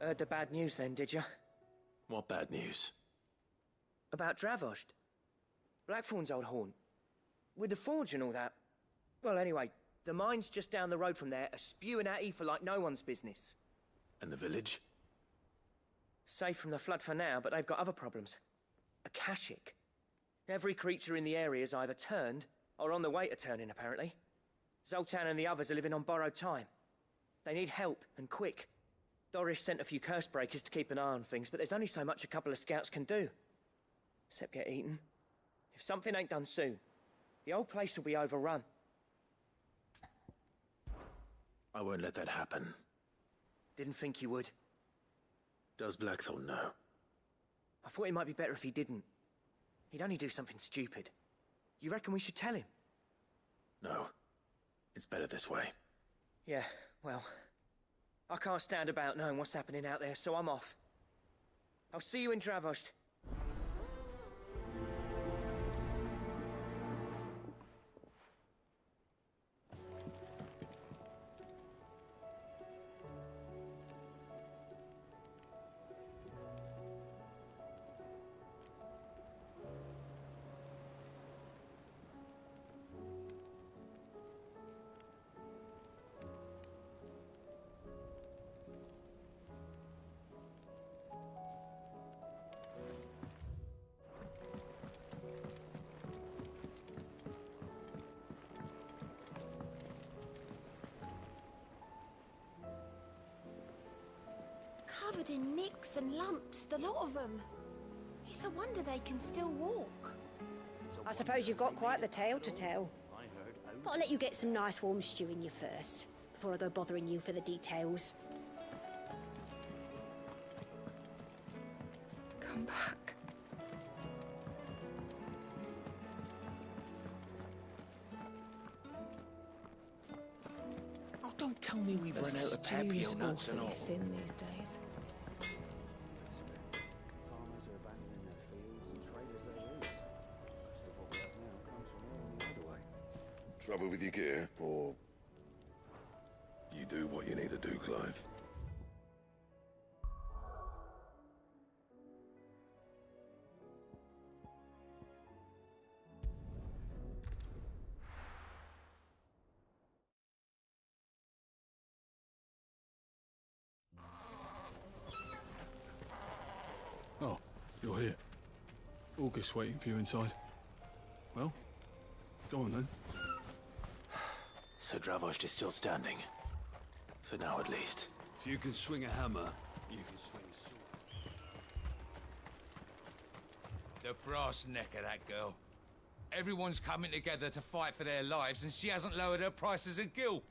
Heard the bad news then, did you? What bad news? About Dravost. Blackthorn's old haunt. With the forge and all that. Well, anyway, the mines just down the road from there are spewing out ether like no one's business. And the village? Safe from the flood for now, but they've got other problems. Akashic. Every creature in the area's either turned, or on the way to turning, apparently. Zoltan and the others are living on borrowed time. They need help, and quick. Doris sent a few curse breakers to keep an eye on things, but there's only so much a couple of scouts can do. Except get eaten. If something ain't done soon, the old place will be overrun. I won't let that happen. Didn't think you would. Does Blackthorn know? I thought it might be better if he didn't. He'd only do something stupid. You reckon we should tell him? No. It's better this way. Yeah, well... I can't stand about knowing what's happening out there, so I'm off. I'll see you in Dravost. Covered in nicks and lumps, the lot of them. It's a wonder they can still walk. I suppose you've got quite the tale to tell. But I'll let you get some nice warm stew in you first, before I go bothering you for the details. Come back. Oh, don't tell me we've run out of papio nuts and all. Thin these days. Farmers are abandoning their fields and traders their roots. Most of what we have now comes from all on the motorway. Trouble with your gear, or you do what you need to do, Clive? Oh, you're here. August's waiting for you inside. Well, go on then. So Dravost is still standing. For now, at least. If you can swing a hammer, you can swing a sword. The brass neck of that girl. Everyone's coming together to fight for their lives, and she hasn't lowered her prices a gill.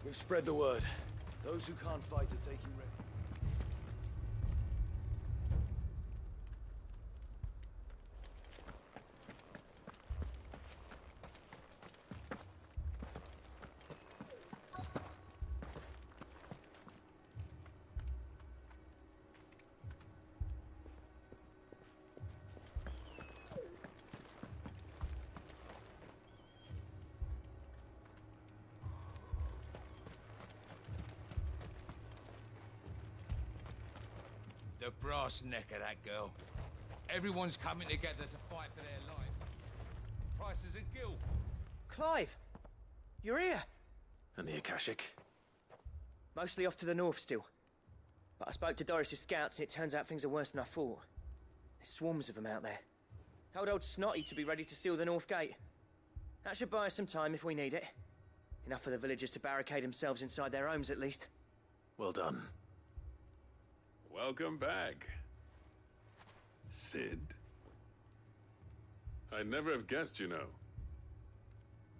We've spread the word. Those who can't fight are taking refuge. The brass neck of that girl. Everyone's coming together to fight for their lives. Prices a gill. Clive! You're here! And the Akashic? Mostly off to the north still. But I spoke to Doris's scouts and it turns out things are worse than I thought. There's swarms of them out there. Told old Snotty to be ready to seal the north gate. That should buy us some time if we need it. Enough for the villagers to barricade themselves inside their homes at least. Well done. Welcome back, Sid. I'd never have guessed, you know.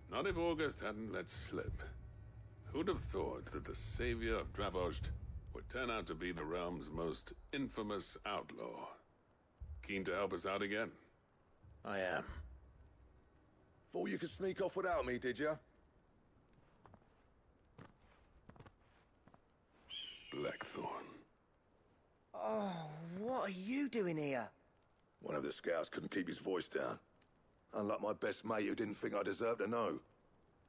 Not if August hadn't let slip. Who'd have thought that the savior of Dravost would turn out to be the realm's most infamous outlaw? Keen to help us out again? I am. Thought you could sneak off without me, did you? Blackthorn. Oh, what are you doing here? One of the scouts couldn't keep his voice down. Unlike my best mate who didn't think I deserved to know.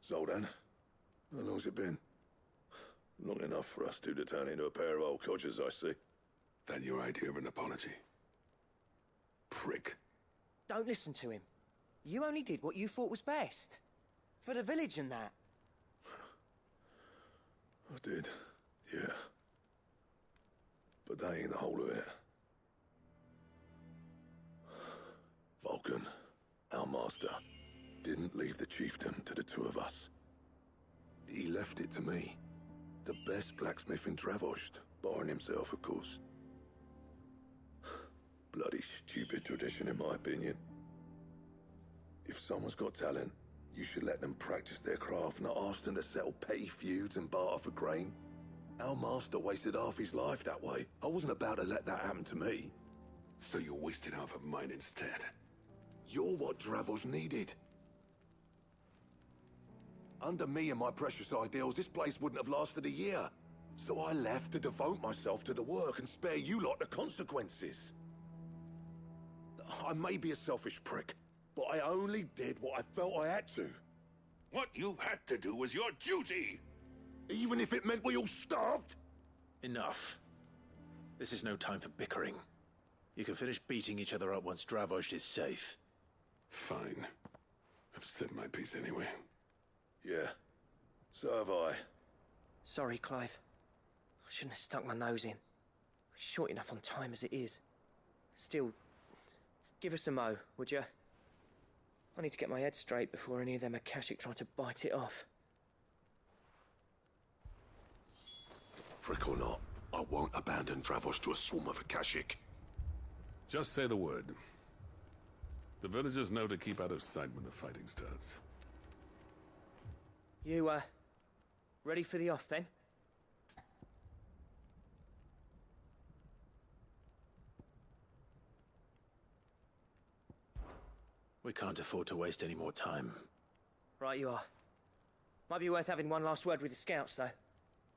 Zoltan, how long's it been? Long enough for us two to turn into a pair of old codgers, I see. That your idea of an apology? Prick. Don't listen to him. You only did what you thought was best. For the village and that. I did, yeah. But that ain't the whole of it. Vulcan, our master, didn't leave the chiefdom to the two of us. He left it to me. The best blacksmith in Dravost, barring himself, of course. Bloody stupid tradition, in my opinion. If someone's got talent, you should let them practice their craft, not ask them to settle petty feuds and barter for grain. Our master wasted half his life that way. I wasn't about to let that happen to me. So you wasted half of mine instead. You're what Dravost needed. Under me and my precious ideals, this place wouldn't have lasted a year. So I left to devote myself to the work and spare you lot the consequences. I may be a selfish prick, but I only did what I felt I had to. What you had to do was your duty! Even if it meant we all starved? Enough. This is no time for bickering. You can finish beating each other up once Dravost is safe. Fine. I've said my piece anyway. Yeah, so have I. Sorry, Clive. I shouldn't have stuck my nose in. We're short enough on time as it is. Still, give us a mo, would you? I need to get my head straight before any of them Akashic try to bite it off. Prick or not, I won't abandon Dravost to a swarm of Akashic. Just say the word. The villagers know to keep out of sight when the fighting starts. You, ready for the off, then? We can't afford to waste any more time. Right you are. Might be worth having one last word with the scouts, though.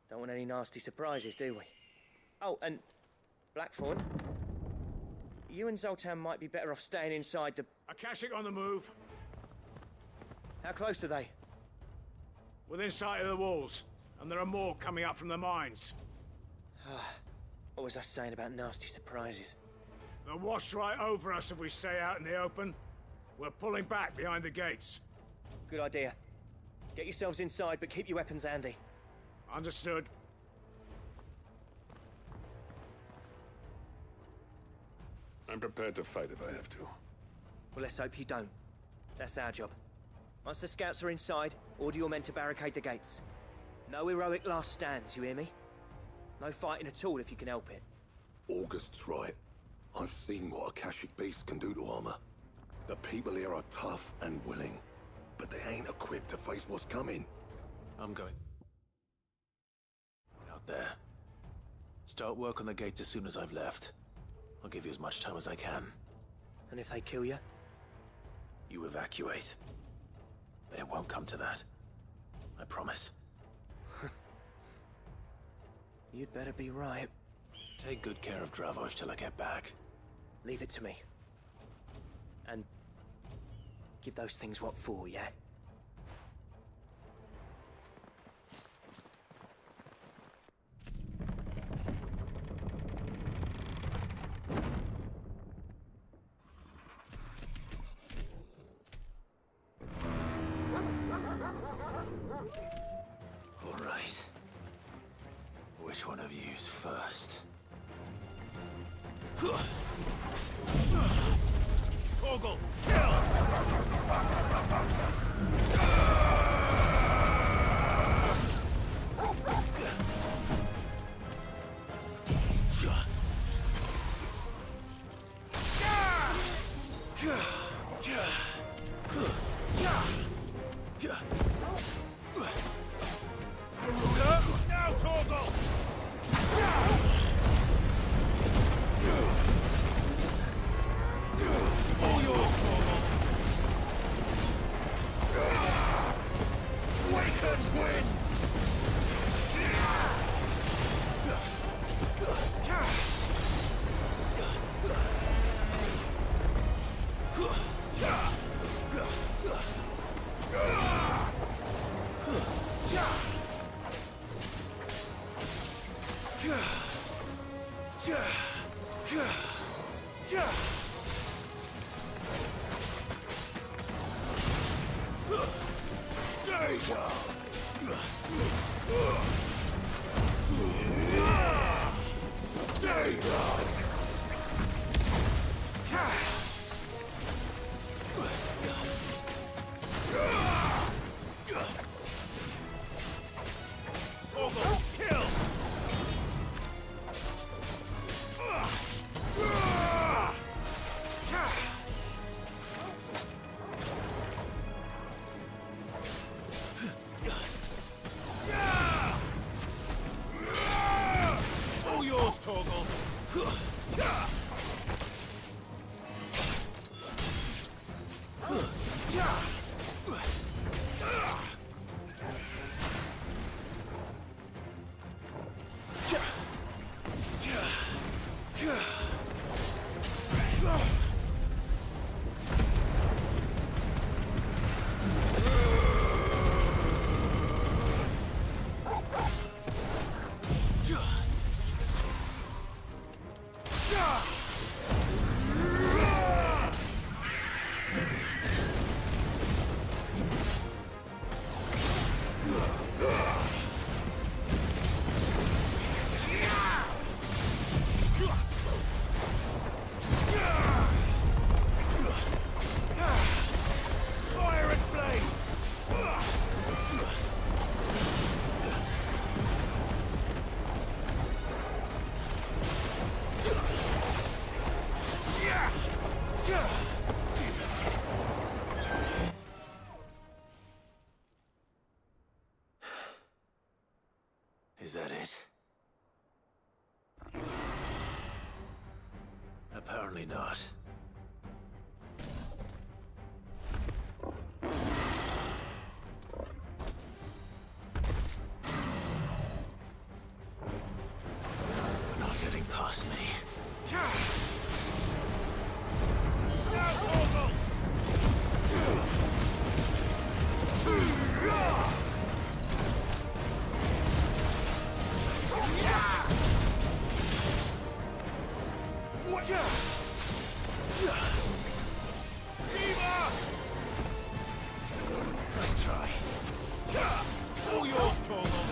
Don't want any nasty surprises, do we? Oh, and Blackthorn, you and Zoltan might be better off staying inside the... Akashic on the move. How close are they? Within sight of the walls, and there are more coming up from the mines. What was I saying about nasty surprises? They'll wash right over us if we stay out in the open. We're pulling back behind the gates. Good idea. Get yourselves inside, but keep your weapons handy. Understood. I'm prepared to fight if I have to. Well, let's hope you don't. That's our job. Once the scouts are inside, order your men to barricade the gates. No heroic last stands, you hear me? No fighting at all if you can help it. August's right. I've seen what Akashic beasts can do to armor. The people here are tough and willing, but they ain't equipped to face what's coming. I'm going. Out there. Start work on the gate as soon as I've left. I'll give you as much time as I can. And if they kill you? You evacuate. But it won't come to that. I promise. You'd better be right. Take good care of Dravost till I get back. Leave it to me. And give those things what for, yeah? All right. Which one of you's first? Torgal! Now, Torgal! All yours, Torgal! Waken winds! All yours, Torgal. Is that it? Apparently not. You're not getting past me. Nice try. All yours, Torgal.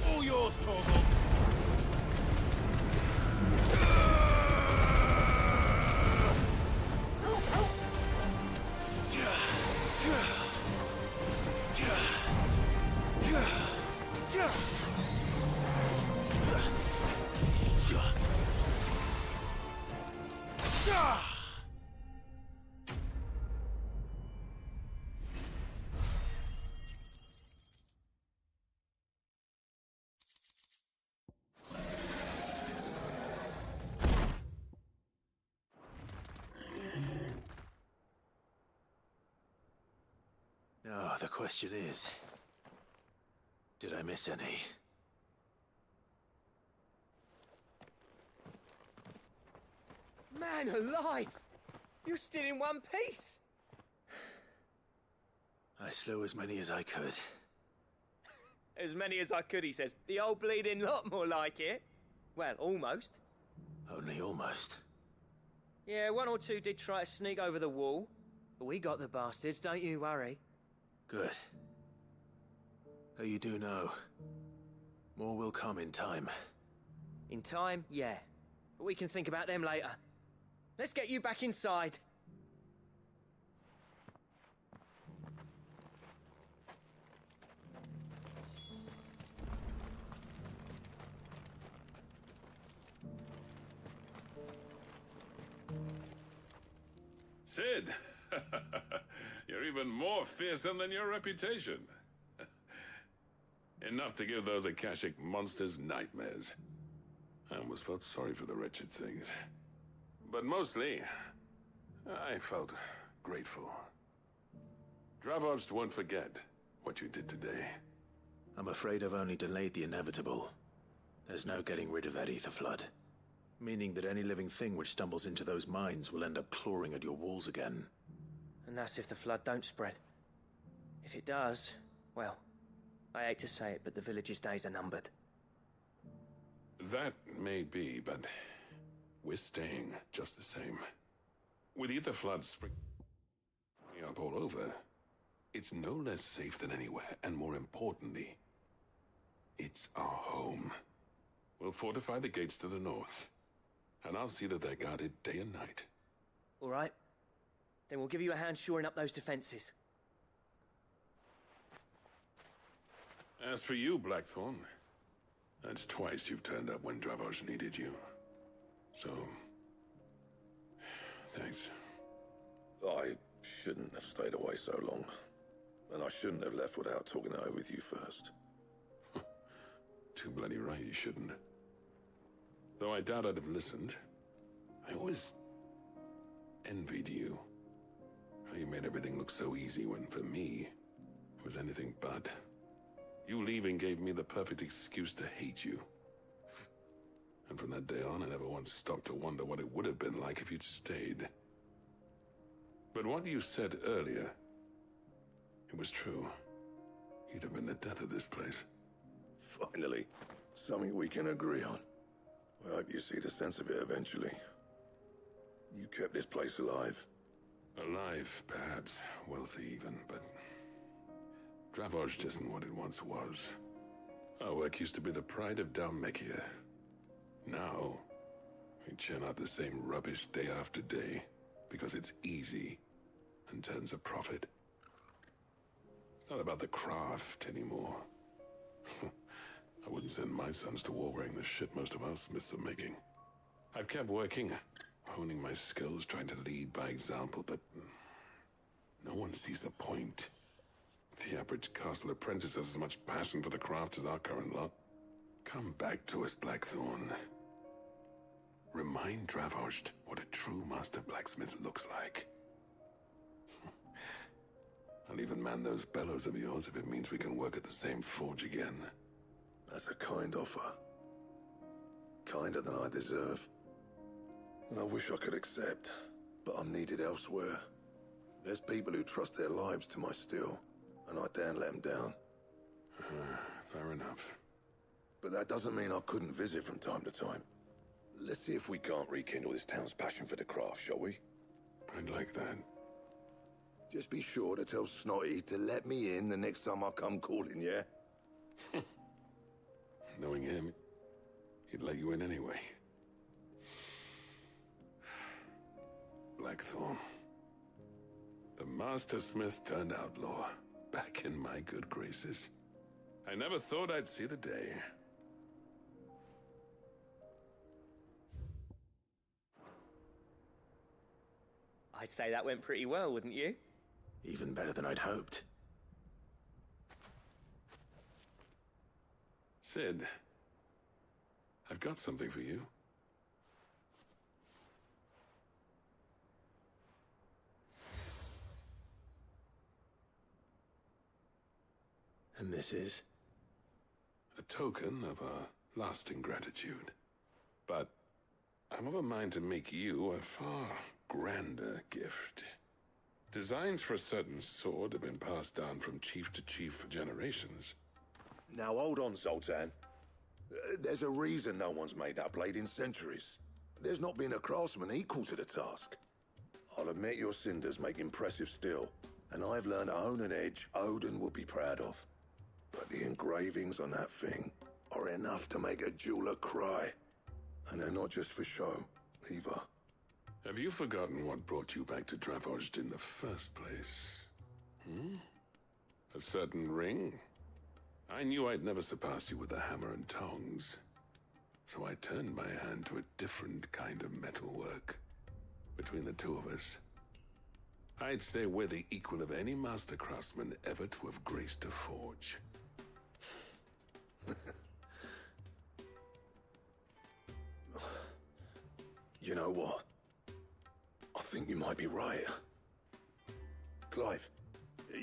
All yours, Torgal. Now, the question is, did I miss any? Man alive! You're still in one piece! I slew as many as I could. As many as I could, he says. The old bleeding lot, more like it. Well, almost. Only almost. Yeah, one or two did try to sneak over the wall. But we got the bastards, don't you worry. Good. Though you do know, more will come in time. In time, yeah. But we can think about them later. Let's get you back inside. Sid! You're even more fearsome than your reputation. Enough to give those Akashic monsters nightmares. I almost felt sorry for the wretched things. But mostly, I felt grateful. Dravoged won't forget what you did today. I'm afraid I've only delayed the inevitable. There's no getting rid of that ether flood. Meaning that any living thing which stumbles into those mines will end up clawing at your walls again. And that's if the flood don't spread. If it does, well, I hate to say it, but the village's days are numbered. That may be, but we're staying just the same. With ether floods springing up all over, it's no less safe than anywhere, and more importantly, it's our home. We'll fortify the gates to the north, and I'll see that they're guarded day and night. All right. Then we'll give you a hand shoring up those defenses. As for you, Blackthorn, that's twice you've turned up when Dravos needed you. So, thanks. I shouldn't have stayed away so long. And I shouldn't have left without talking it over with you first. Too bloody right you shouldn't. Though I doubt I'd have listened. I always envied you. How you made everything look so easy when, for me, it was anything but. You leaving gave me the perfect excuse to hate you. And from that day on, I never once stopped to wonder what it would have been like if you'd stayed. But what you said earlier, it was true. You'd have been the death of this place. Finally, something we can agree on. I hope you see the sense of it eventually. You kept this place alive. Alive, perhaps. Wealthy even, but Dravoj isn't what it once was. Our work used to be the pride of Dalmekia. Now, we churn out the same rubbish day after day because it's easy and turns a profit. It's not about the craft anymore. I wouldn't send my sons to war wearing the shit most of our smiths are making. I've kept working, honing my skills, trying to lead by example, but no one sees the point. The average castle apprentice has as much passion for the craft as our current lot. Come back to us, Blackthorn. Remind Dravosht what a true master blacksmith looks like. I'll even man those bellows of yours if it means we can work at the same forge again. That's a kind offer. Kinder than I deserve. And I wish I could accept, but I'm needed elsewhere. There's people who trust their lives to my steel, and I daren't let them down. Fair enough. But that doesn't mean I couldn't visit from time to time. Let's see if we can't rekindle this town's passion for the craft, shall we? I'd like that. Just be sure to tell Snotty to let me in the next time I come calling, yeah? Knowing him, he'd let you in anyway. Blackthorn. The Master Smith turned outlaw, back in my good graces. I never thought I'd see the day. I'd say that went pretty well, wouldn't you? Even better than I'd hoped. Sid, I've got something for you. And this is? A token of a lasting gratitude. But I'm of a mind to make you a far grander gift. Designs for a certain sword have been passed down from chief to chief for generations. Now hold on, Zoltan. There's a reason no one's made that blade in centuries. There's not been a craftsman equal to the task. I'll admit your cinders make impressive steel, and I've learned to own an edge Odin will be proud of. But the engravings on that thing are enough to make a jeweler cry. And they're not just for show, either. Have you forgotten what brought you back to Dravozd in the first place? A certain ring? I knew I'd never surpass you with the hammer and tongs. So I turned my hand to a different kind of metalwork. Between the two of us, I'd say we're the equal of any master craftsman ever to have graced a forge. You know what? I think you might be right. Clive,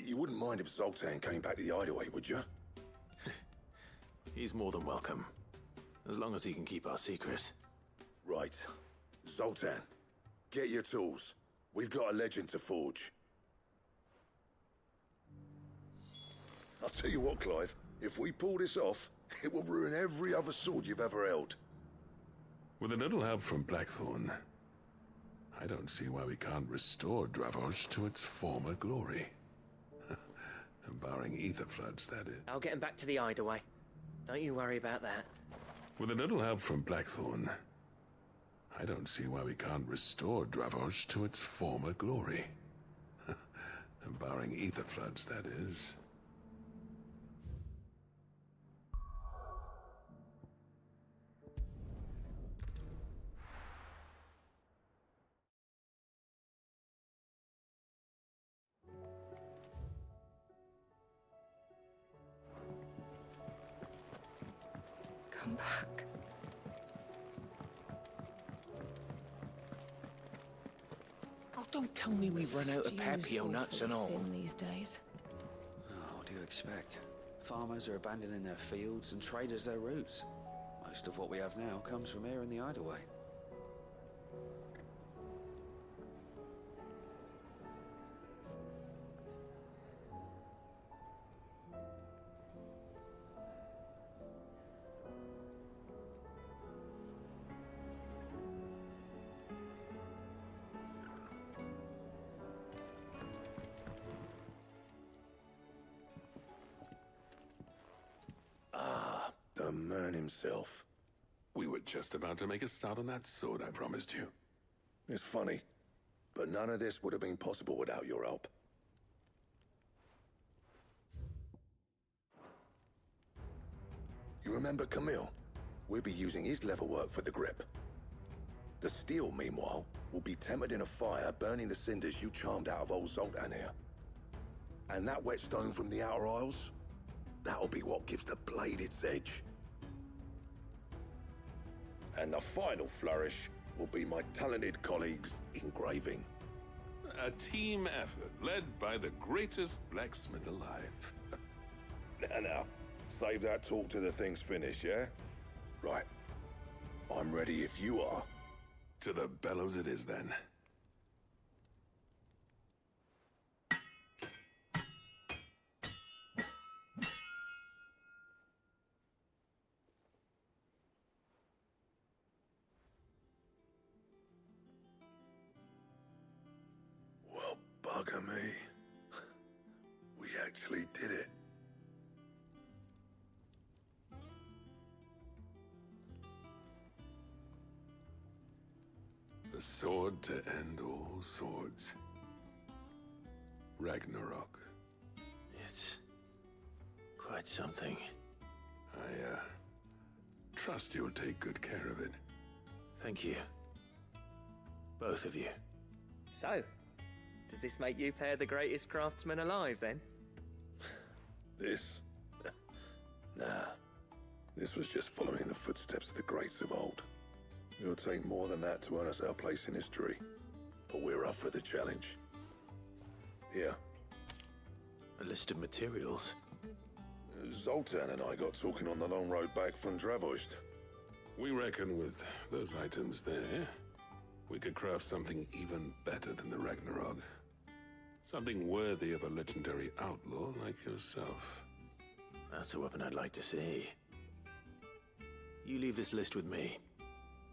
you wouldn't mind if Zoltan came back to the Hideaway, would you? He's more than welcome. As long as he can keep our secret. Right. Zoltan, get your tools. We've got a legend to forge. I'll tell you what, Clive. If we pull this off, it will ruin every other sword you've ever held. With a little help from Blackthorn, I don't see why we can't restore Dravozd to its former glory. Barring ether floods, that is. I'll get him back to the Hideaway. Don't you worry about that. With a little help from Blackthorn, I don't see why we can't restore Dravozd to its former glory. Barring ether floods, that is. Come back. Oh, don't tell me we've run out of papio nuts and all. Thin these days. Oh, what do you expect? Farmers are abandoning their fields and traders their roots. Most of what we have now comes from here in the Hideaway. The man himself. We were just about to make a start on that sword I promised you. It's funny, but none of this would have been possible without your help. You remember Camille? We'll be using his leatherwork for the grip. The steel, meanwhile, will be tempered in a fire, burning the cinders you charmed out of old Zoltan here. And that whetstone from the Outer Isles? That'll be what gives the blade its edge. And the final flourish will be my talented colleagues' engraving. A team effort led by the greatest blacksmith alive. Now, save that talk till the thing's finished, yeah? Right. I'm ready if you are. To the bellows it is, then. actually did it. The sword to end all swords. Ragnarok. It's quite something. I trust you'll take good care of it. Thank you. Both of you. So, does this make you pair the greatest craftsmen alive, then? This? Nah. This was just following the footsteps of the greats of old. It'll take more than that to earn us our place in history. But we're up for the challenge. Here. A list of materials. Zoltan and I got talking on the long road back from Dravost. We reckon with those items there, we could craft something even better than the Ragnarok. Something worthy of a legendary outlaw like yourself. That's a weapon I'd like to see. You leave this list with me.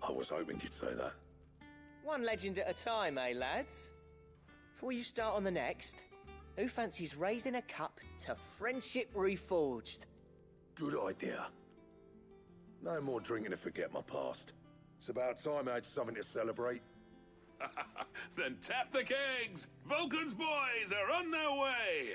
I was hoping you'd say that. One legend at a time, eh, lads? Before you start on the next, who fancies raising a cup to friendship reforged? Good idea. No more drinking to forget my past. It's about time I had something to celebrate. Then tap the kegs! Vulcan's boys are on their way!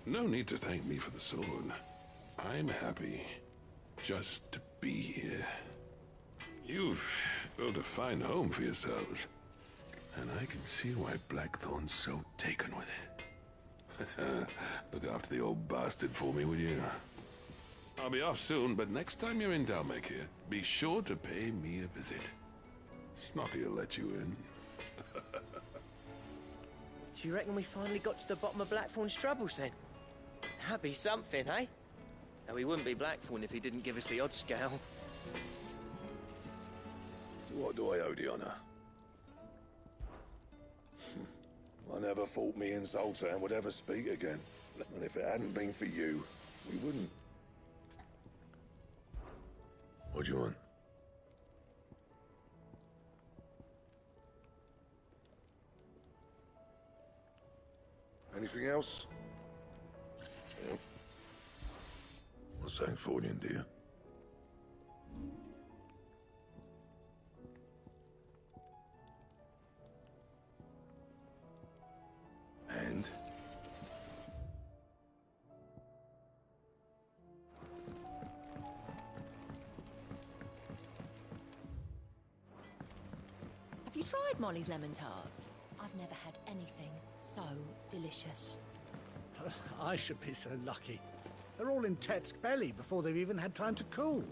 No need to thank me for the sword. I'm happy just to be here. You've built a fine home for yourselves, and I can see why Blackthorn's so taken with it. Look after the old bastard for me, will you? I'll be off soon, but next time you're in Dalmekir, be sure to pay me a visit. Snotty'll let you in. Do you reckon we finally got to the bottom of Blackthorn's troubles, then? That'd be something, eh? Though he wouldn't be Blackthorn if he didn't give us the odd scale. What do I owe the honor? I never thought me and Zoltan would ever speak again. And if it hadn't been for you, we wouldn't. What do you want? Anything else? Yeah. What's that for you, dear? And? Have you tried Molly's lemon tarts? I've never had anything so delicious. I should be so lucky. They're all in Tet's belly before they've even had time to cool.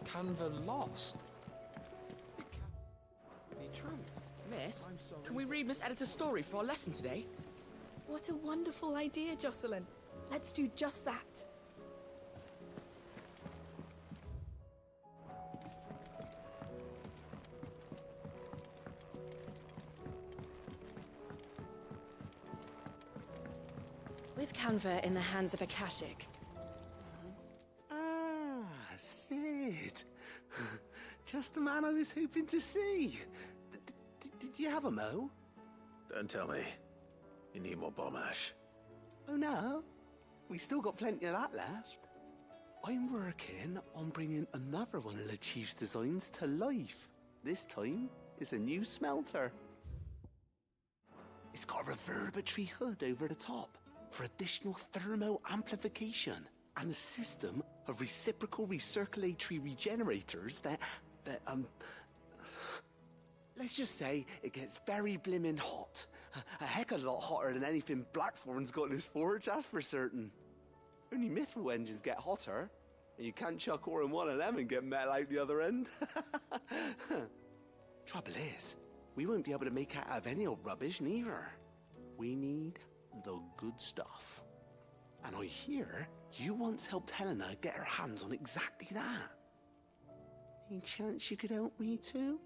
Canva lost? It can't be true. Miss, can we read Miss Editor's story for our lesson today? What a wonderful idea, Jocelyn. Let's do just that. With Canva in the hands of Akashic. Ah, Sid. Just the man I was hoping to see. Did you have a mo? Don't tell me. You need more bomb ash. Oh no, we still got plenty of that left. I'm working on bringing another one of the Chief's designs to life. This time, it's a new smelter. It's got a reverberatory hood over the top for additional thermo amplification and a system of reciprocal recirculatory regenerators that let's just say it gets very blimmin' hot. A heck of a lot hotter than anything Blackthorn's got in his forge, that's for certain. Only mithril engines get hotter, and you can't chuck ore in one of them and get metal out the other end. Trouble is, we won't be able to make out of any old rubbish neither. We need the good stuff. And I hear you once helped Helena get her hands on exactly that. Any chance you could help me too?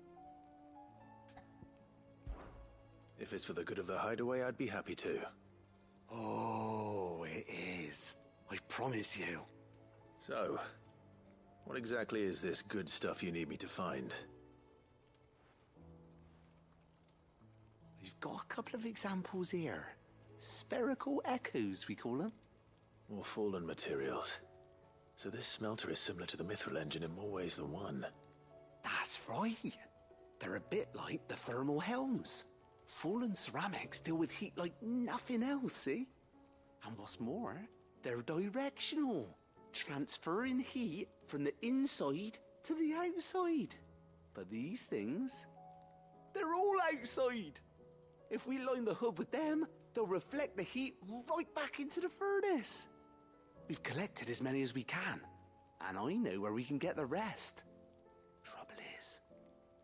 If it's for the good of the hideaway, I'd be happy to. Oh, it is. I promise you. So, what exactly is this good stuff you need me to find? We've got a couple of examples here. Spherical echoes, we call them. More fallen materials. So this smelter is similar to the mithril engine in more ways than one. That's right. They're a bit like the thermal helms. Fallen ceramics deal with heat like nothing else, see? And what's more, they're directional, transferring heat from the inside to the outside. But these things, they're all outside. If we line the hood with them, they'll reflect the heat right back into the furnace. We've collected as many as we can, and I know where we can get the rest. Trouble is,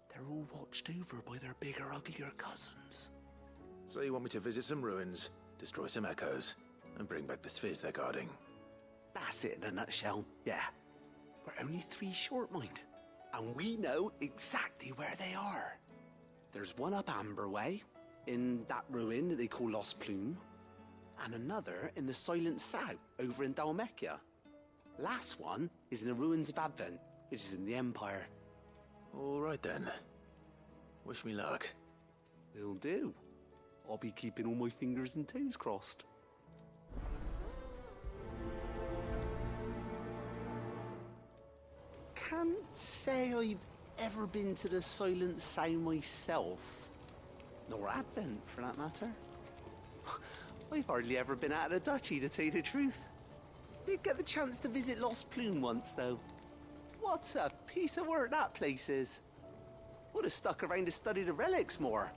they're all watched over by their bigger, uglier cousins. So you want me to visit some ruins, destroy some echoes, and bring back this fizz they're guarding? That's it in a nutshell, yeah. We're only 3 short, mind, and we know exactly where they are. There's one up Amber Way, in that ruin that they call Lost Plume, and another in the Silent South, over in Dalmekia. Last one is in the ruins of Advent, which is in the Empire. All right then. Wish me luck. Will do. I'll be keeping all my fingers and toes crossed. Can't say I've ever been to the Silent South myself. Nor Advent, for that matter. I've hardly ever been out of the duchy, to tell you the truth. Did get the chance to visit Lost Plume once, though. What a piece of work that place is. Would have stuck around to study the relics more.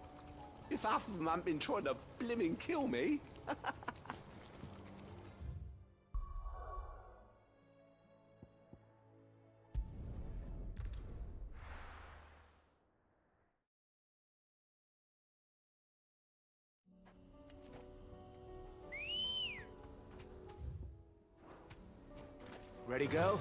If half of them hadn't been trying to blimmin' kill me. Ready, go?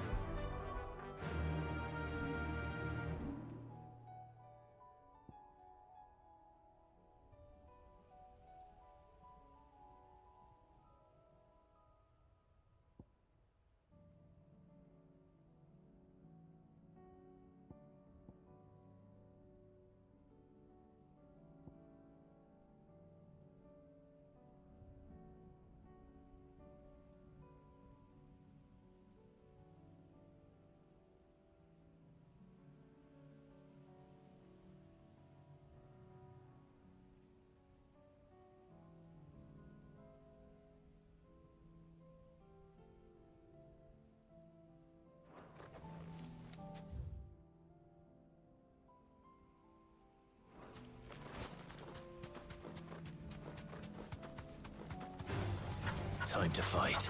Time to fight.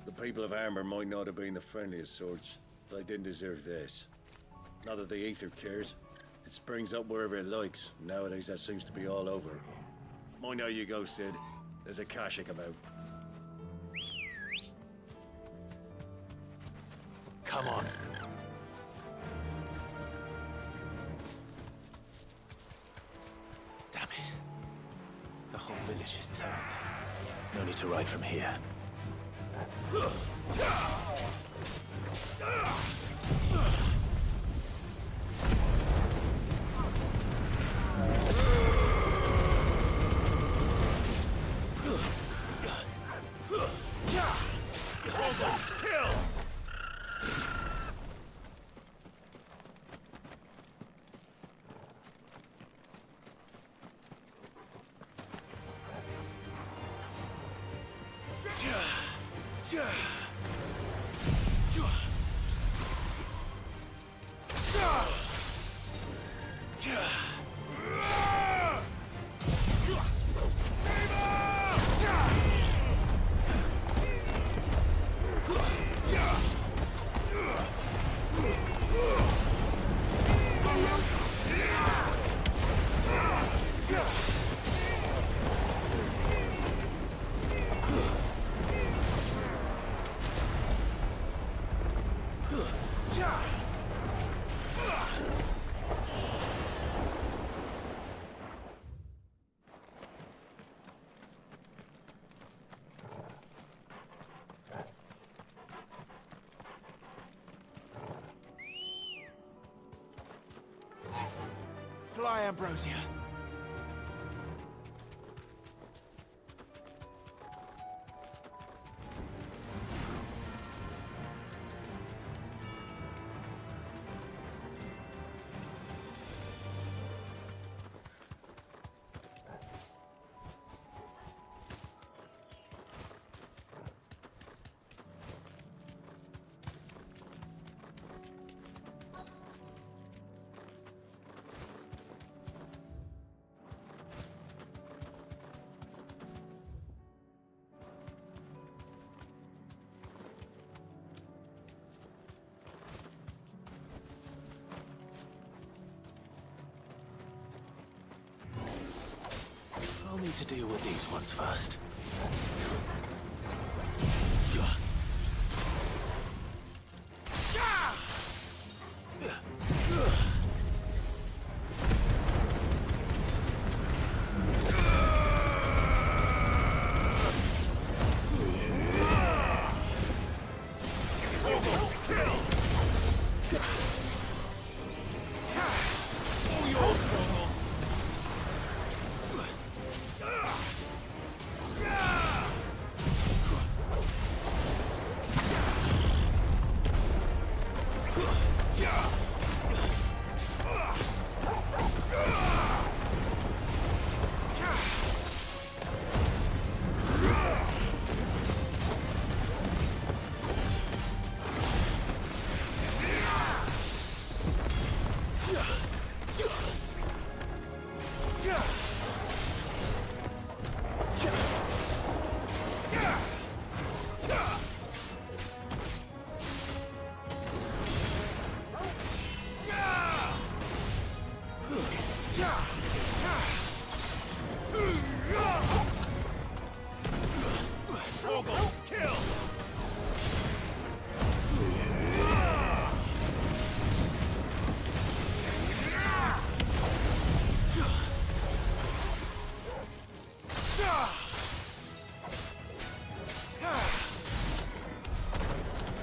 The people of Amber might not have been the friendliest sorts, but they didn't deserve this. Not that the Aether cares. It springs up wherever it likes. Nowadays, that seems to be all over. Mind how you go, Sid. There's a Kashik about. Come on. Damn it. The whole village is turned. No need to ride from here. Fly, Ambrosia. I'll need to deal with these ones first.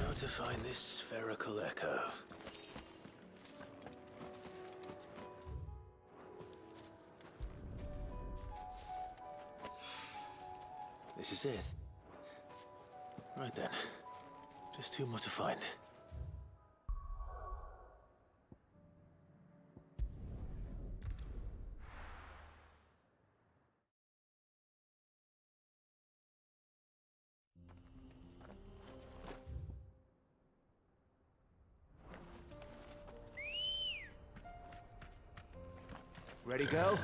How to find this spherical echo? This is it. Right then. Just two more to find. Ready, go?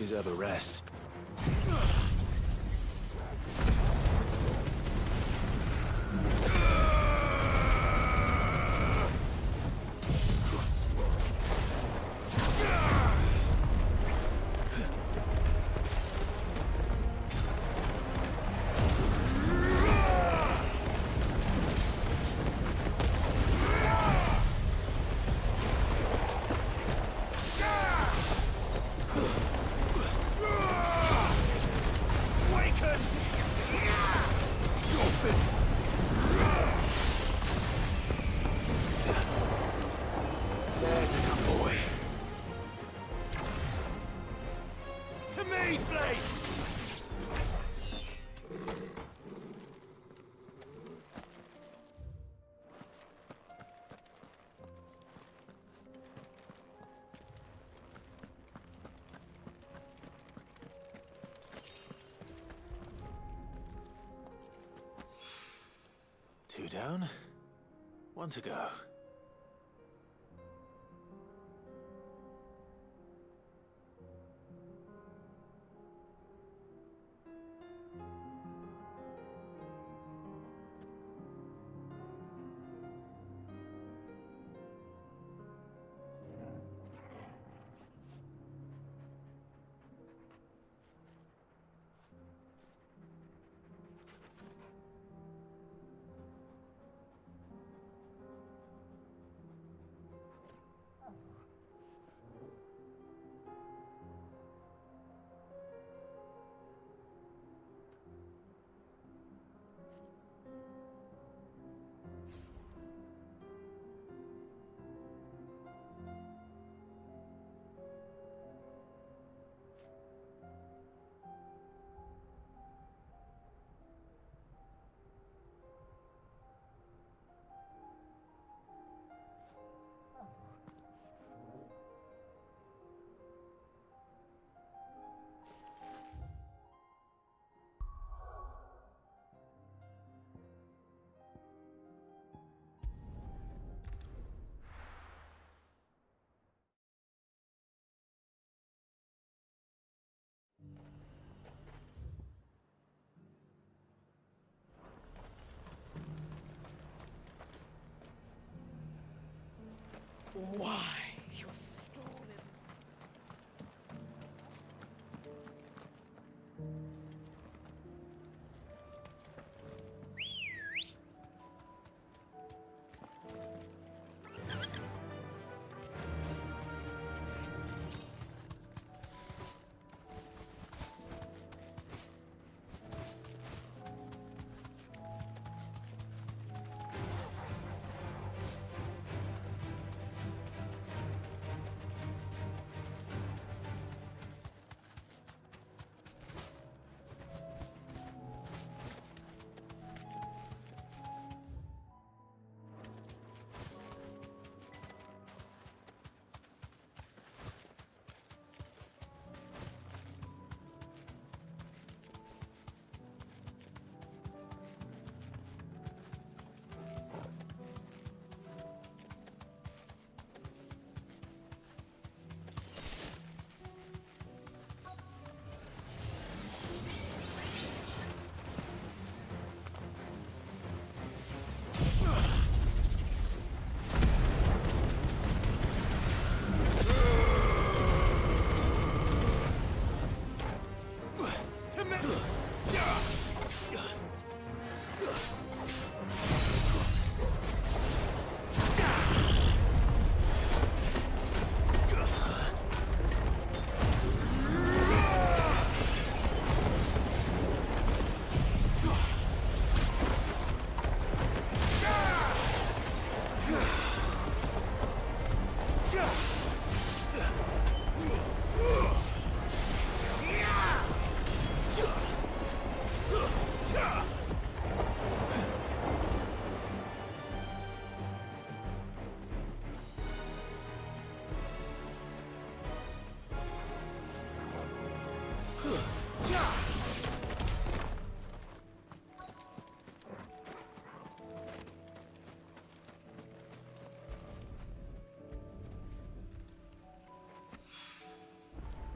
Monkeys ever rest. Two down, one to go. Why? Your stall is...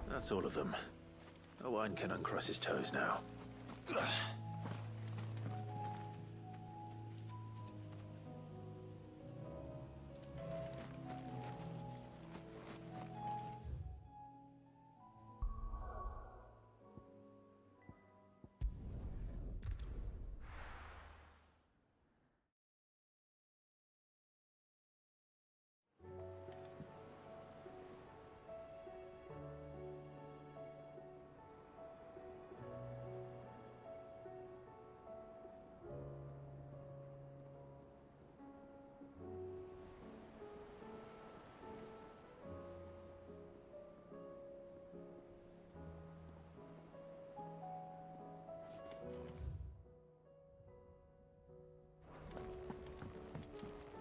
That's all of them. Owen can uncross his toes now.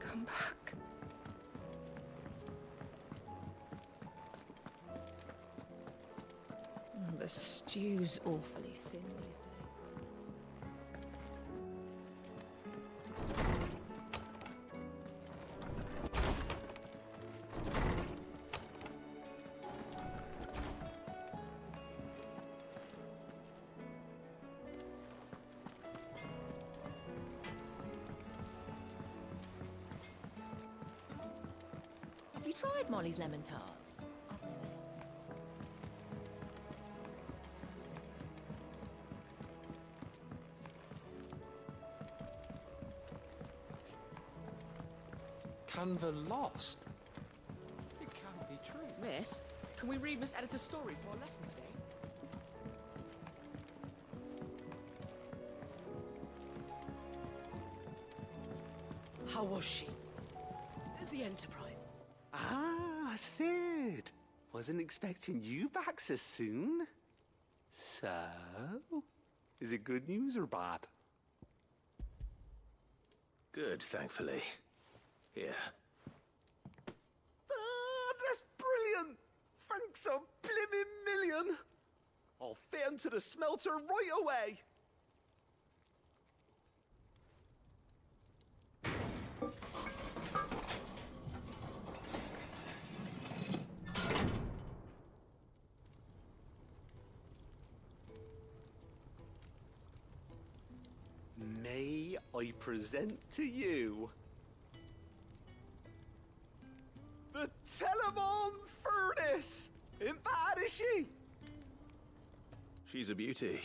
Come back. The stew's awfully thin these days. Have you tried Molly's lemon tarts? I've never. Canva lost? It can't be true. Miss, can we read Miss Editor's story for our lesson today? How was she? The Enterprise. Ah, Sid. Wasn't expecting you back so soon. So, is it good news or bad? Good, thankfully. Here. Ah, that's brilliant! Thanks a blimmin' million! I'll fit 'em to the smelter right away! May I present to you the Telemon Furnace! Ain't bad, is she? She's a beauty.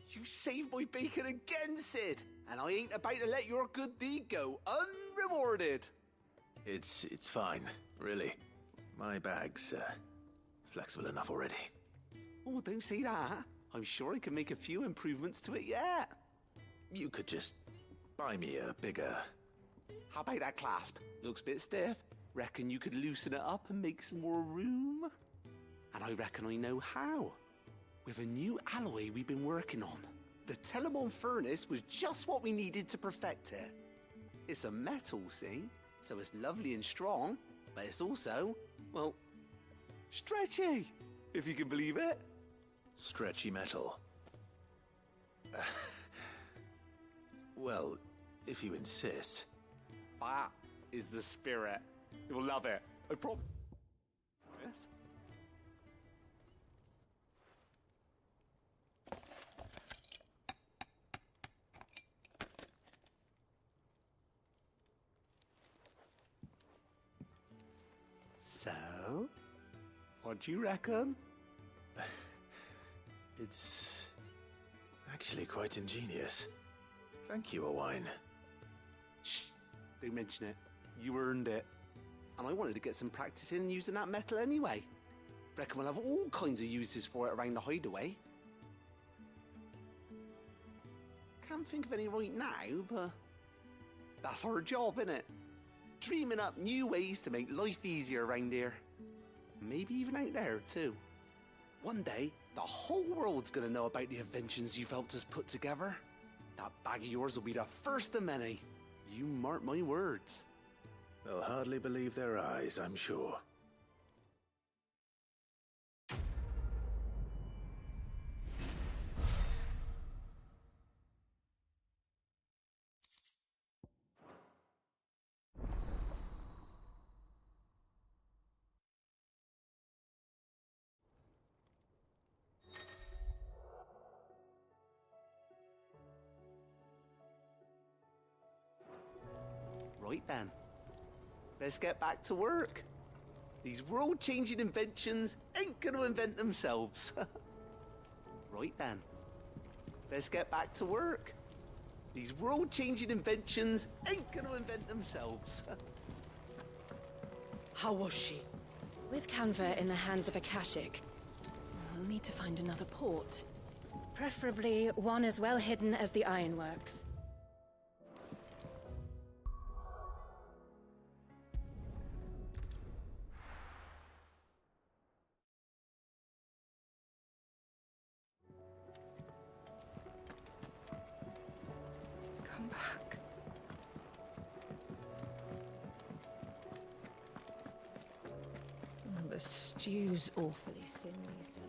You saved my bacon again, Sid, and I ain't about to let your good deed go unrewarded. It's fine, really. My bag's flexible enough already. Oh, don't say that. I'm sure I can make a few improvements to it yet. You could just buy me a bigger... How about that clasp? Looks a bit stiff. Reckon you could loosen it up and make some more room? And I reckon I know how. With a new alloy we've been working on. The Telemon Furnace was just what we needed to perfect it. It's a metal, see? So it's lovely and strong, but it's also, well, stretchy, if you can believe it. Stretchy metal. Well, if you insist. That is the spirit. You'll love it. I promise. Yes? So, what do you reckon? It's actually quite ingenious. Thank you, Owen. Shh, don't mention it. You earned it. And I wanted to get some practice in using that metal anyway. Reckon we'll have all kinds of uses for it around the hideaway. Can't think of any right now, but that's our job, innit? Dreaming up new ways to make life easier around here. Maybe even out there, too. One day, the whole world's gonna know about the inventions you've helped us put together. That bag of yours will be the first of many. You mark my words. They'll hardly believe their eyes, I'm sure. Right then. Let's get back to work. These world-changing inventions ain't gonna invent themselves. Right then. Let's get back to work. These world-changing inventions ain't gonna invent themselves. How was she? With Canva in the hands of Akashic, we'll need to find another port. Preferably one as well hidden as the ironworks. Come back. The stew's awfully thin these days.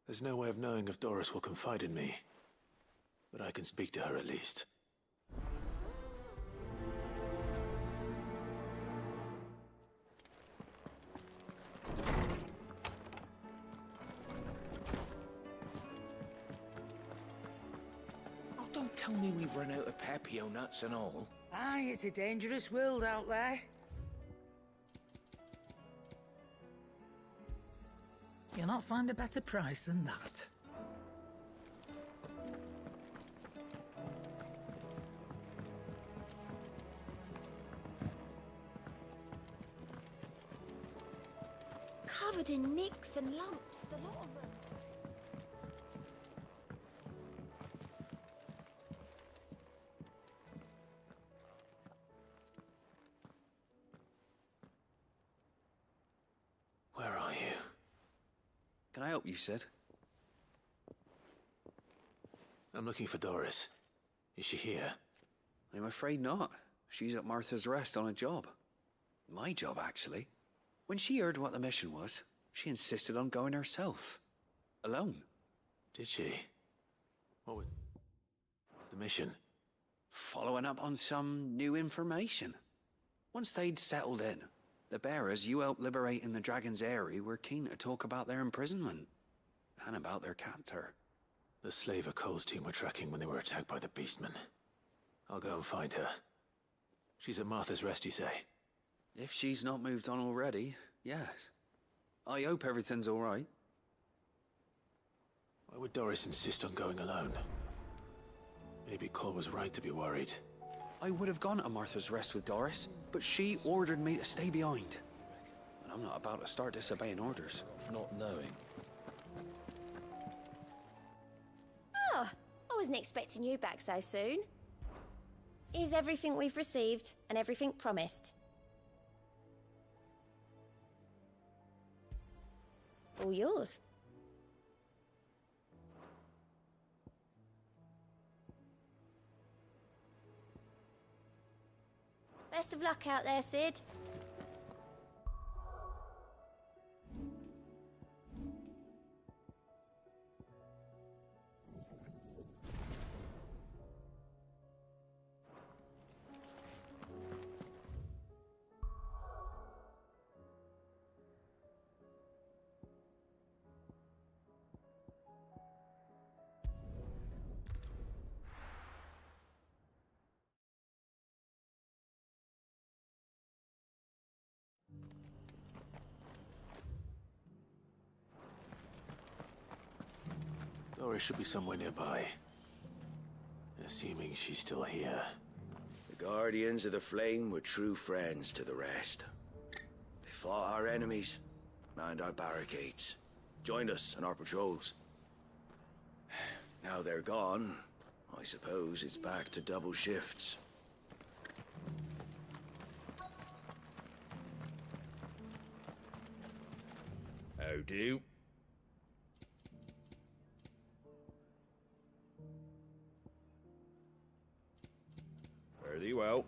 There's no way of knowing if Doris will confide in me, but I can speak to her at least. Oh, don't tell me we've run out of Papio nuts and all. Aye, it's a dangerous world out there. You'll not find a better price than that. Covered in nicks and lumps, the lot of them. Where are you? Can I help you, Sid? I'm looking for Doris. Is she here? I'm afraid not. She's at Martha's Rest on a job. My job, actually. When she heard what the mission was, she insisted on going herself. Alone. Did she? What was the mission? Following up on some new information. Once they'd settled in, the bearers you helped liberate in the Dragon's Eyrie were keen to talk about their imprisonment. And about their captor. The slaver Cole's team were tracking when they were attacked by the Beastmen. I'll go and find her. She's at Martha's Rest, you say? If she's not moved on already, yes. I hope everything's all right. Why would Doris insist on going alone? Maybe Cole was right to be worried. I would have gone to Martha's Rest with Doris, but she ordered me to stay behind. And I'm not about to start disobeying orders. For not knowing. Oh, I wasn't expecting you back so soon. Here's everything we've received and everything promised. All yours. Best of luck out there, Sid. Doris should be somewhere nearby. Assuming she's still here. The Guardians of the Flame were true friends to the rest. They fought our enemies, manned our barricades, joined us on our patrols. Now they're gone, I suppose it's back to double shifts. How do? Fare thee well.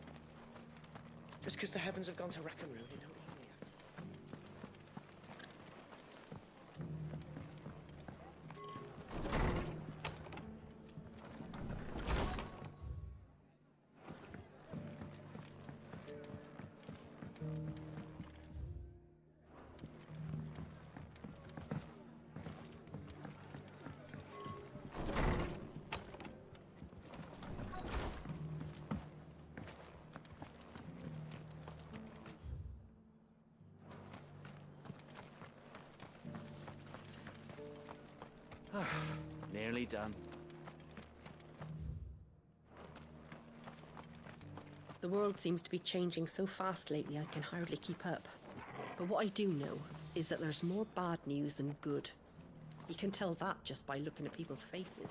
Just because the heavens have gone to rack and ruin, it don't mean Nearly done. The world seems to be changing so fast lately I can hardly keep up. But what I do know is that there's more bad news than good. You can tell that just by looking at people's faces.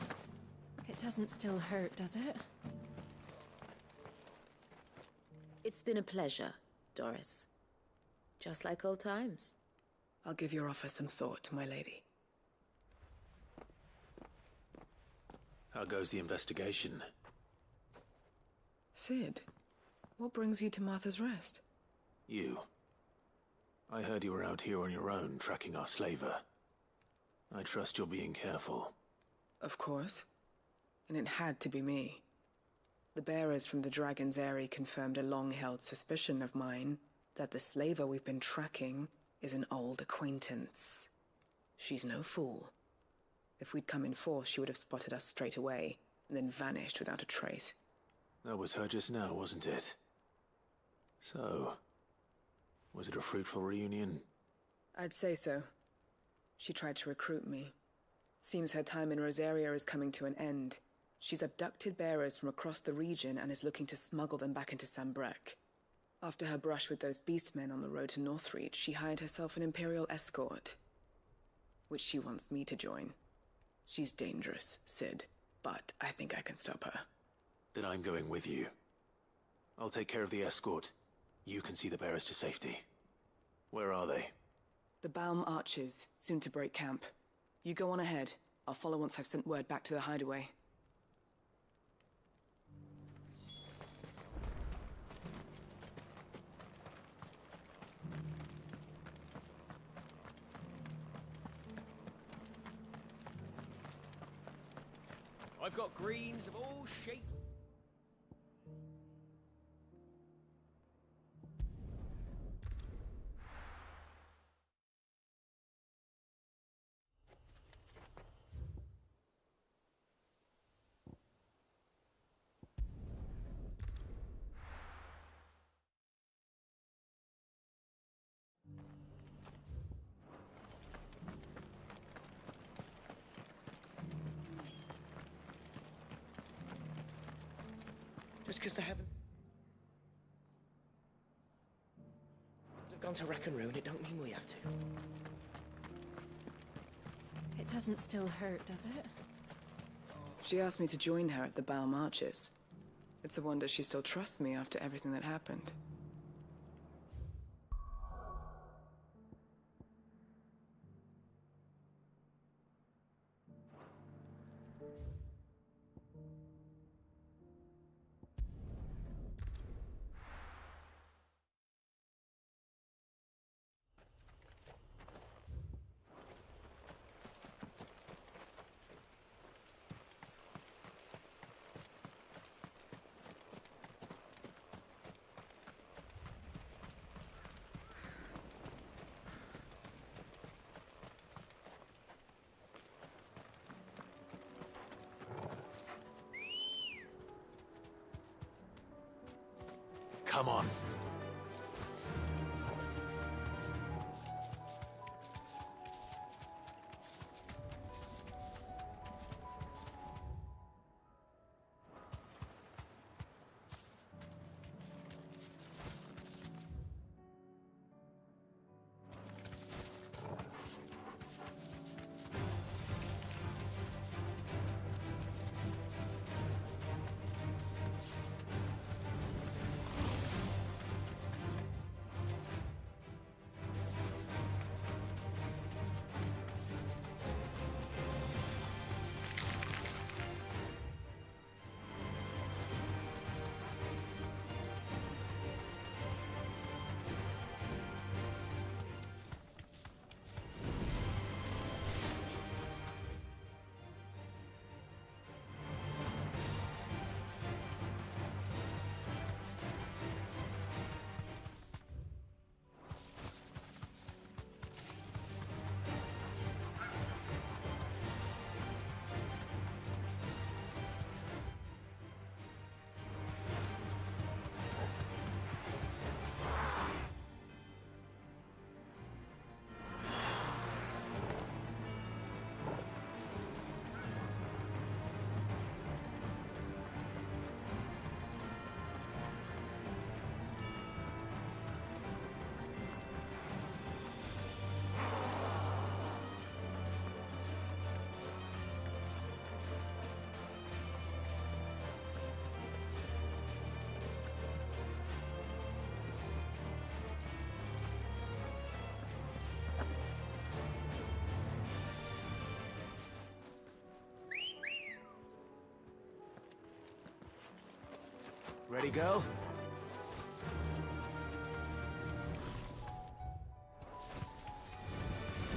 It doesn't still hurt, does it? It's been a pleasure, Doris. Just like old times. I'll give your offer some thought, my lady. How goes the investigation? Sid, what brings you to Martha's Rest? You. I heard you were out here on your own, tracking our slaver. I trust you're being careful. Of course. And it had to be me. The bearers from the Dragon's Eyrie confirmed a long-held suspicion of mine that the slaver we've been tracking is an old acquaintance. She's no fool. If we'd come in force, she would have spotted us straight away, and then vanished without a trace. That was her just now, wasn't it? So, was it a fruitful reunion? I'd say so. She tried to recruit me. Seems her time in Rosaria is coming to an end. She's abducted bearers from across the region and is looking to smuggle them back into Sambrec. After her brush with those beastmen on the road to Northreach, she hired herself an Imperial escort, which she wants me to join. She's dangerous, Sid, but I think I can stop her. Then I'm going with you. I'll take care of the escort. You can see the bearers to safety. Where are they? The Baum Archers, soon to break camp. You go on ahead. I'll follow once I've sent word back to the hideaway. I've got greens of all shapes. Just because they haven't... They've gone to Rackenroon, it don't mean we have to. It doesn't still hurt, does it? She asked me to join her at the Baum Arches. It's a wonder she still trusts me after everything that happened. Come on. Ready, girl?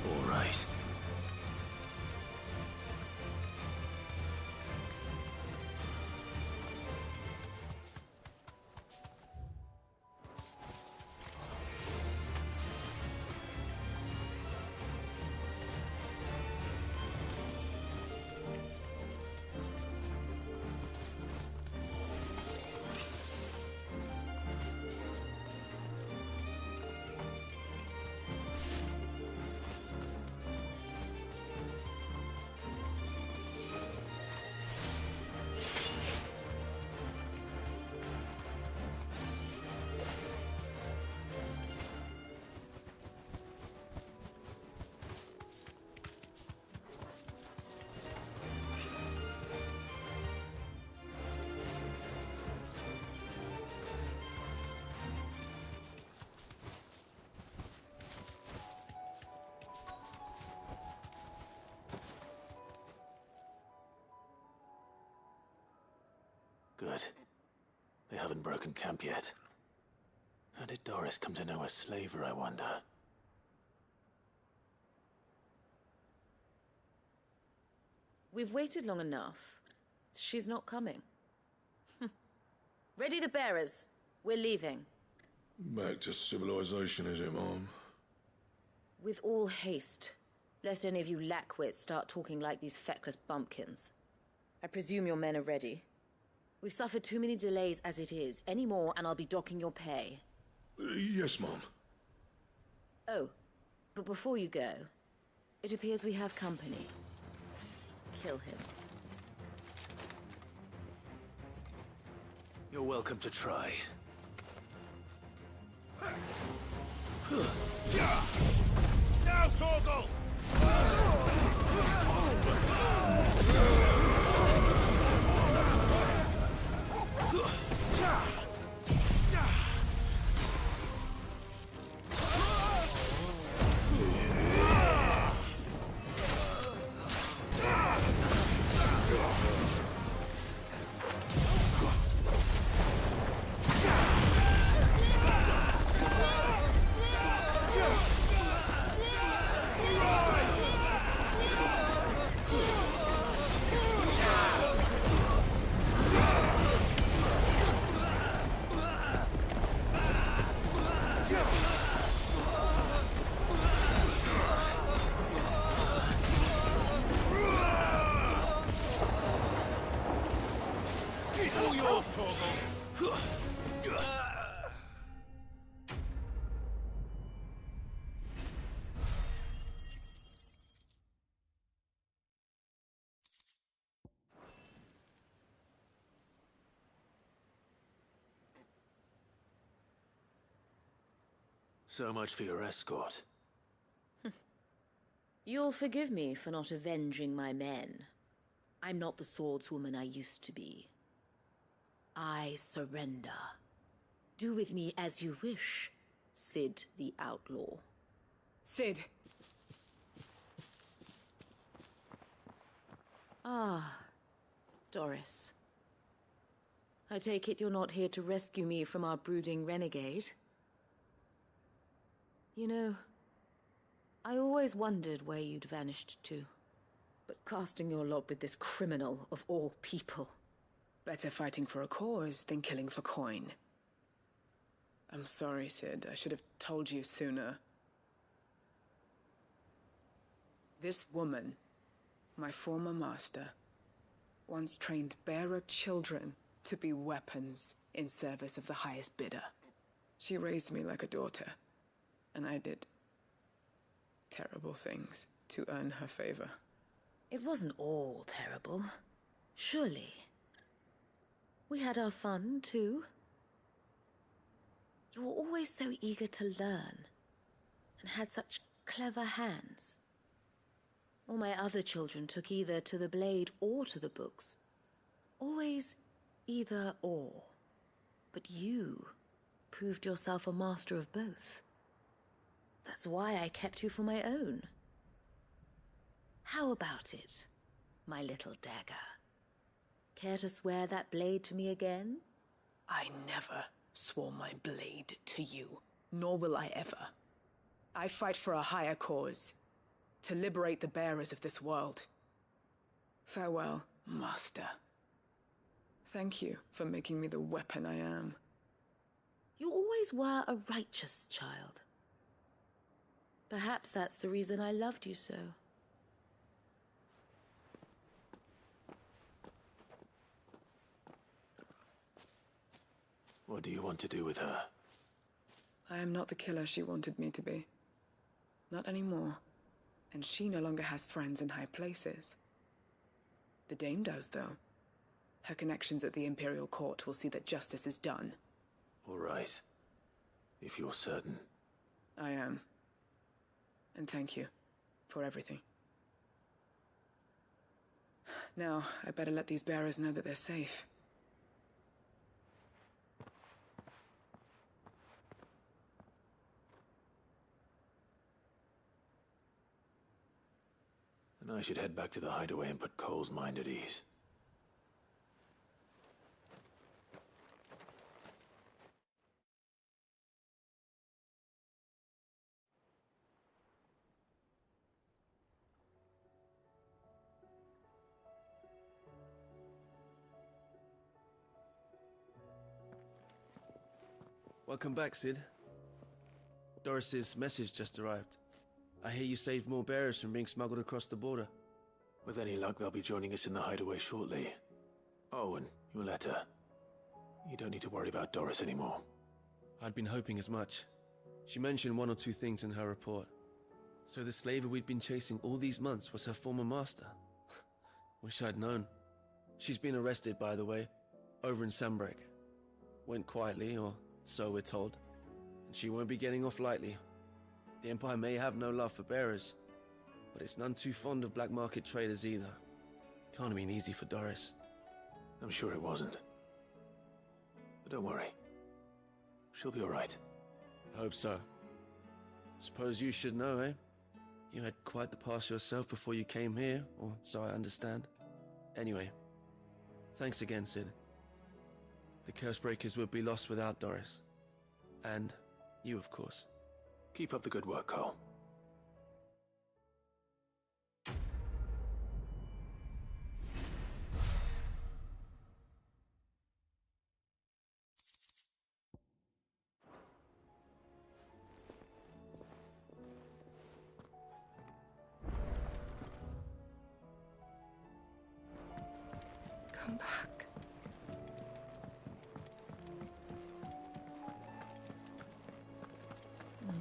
All right. Good. They haven't broken camp yet. How did Doris come to know a slaver, I wonder? We've waited long enough. She's not coming. Ready the bearers. We're leaving. Back to civilization, is it, Mom? With all haste, lest any of you lackwits start talking like these feckless bumpkins. I presume your men are ready. We've suffered too many delays as it is. Any more, and I'll be docking your pay. Yes, Mom. Oh, but before you go, it appears we have company. Kill him. You're welcome to try. Now, Torgal! All yours, Torgal. So much for your escort. You'll forgive me for not avenging my men. I'm not the swordswoman I used to be. I surrender. Do with me as you wish, Sid the Outlaw. Sid! Ah, Doris. I take it you're not here to rescue me from our brooding renegade? You know, I always wondered where you'd vanished to. But casting your lot with this criminal of all people... Better fighting for a cause than killing for coin. I'm sorry, Sid. I should have told you sooner. This woman, my former master, once trained bearer children to be weapons in service of the highest bidder. She raised me like a daughter, and I did terrible things to earn her favor. It wasn't all terrible, surely. We had our fun, too. You were always so eager to learn, and had such clever hands. All my other children took either to the blade or to the books. Always either or. But you proved yourself a master of both. That's why I kept you for my own. How about it, my little dagger? Care to swear that blade to me again? I never swore my blade to you, nor will I ever. I fight for a higher cause, to liberate the bearers of this world. Farewell, Master. Thank you for making me the weapon I am. You always were a righteous child. Perhaps that's the reason I loved you so. What do you want to do with her? I am not the killer she wanted me to be. Not anymore. And she no longer has friends in high places. The Dame does, though. Her connections at the Imperial Court will see that justice is done. All right. If you're certain. I am. And thank you for everything. Now, I better let these bearers know that they're safe. And I should head back to the hideaway and put Cole's mind at ease. Welcome back, Sid. Doris's message just arrived. I hear you saved more bearers from being smuggled across the border. With any luck, they'll be joining us in the hideaway shortly. Oh, and your letter. You don't need to worry about Doris anymore. I'd been hoping as much. She mentioned one or two things in her report. So the slaver we'd been chasing all these months was her former master. Wish I'd known. She's been arrested, by the way, over in Sandbreak. Went quietly, or so we're told. And she won't be getting off lightly. The Empire may have no love for bearers, but it's none too fond of black market traders either. Can't have been easy for Doris. I'm sure it wasn't. But don't worry. She'll be all right. I hope so. Suppose you should know, eh? You had quite the past yourself before you came here, or so I understand. Anyway, thanks again, Sid. The Cursebreakers would be lost without Doris. And you, of course. Keep up the good work, Cole. Come back.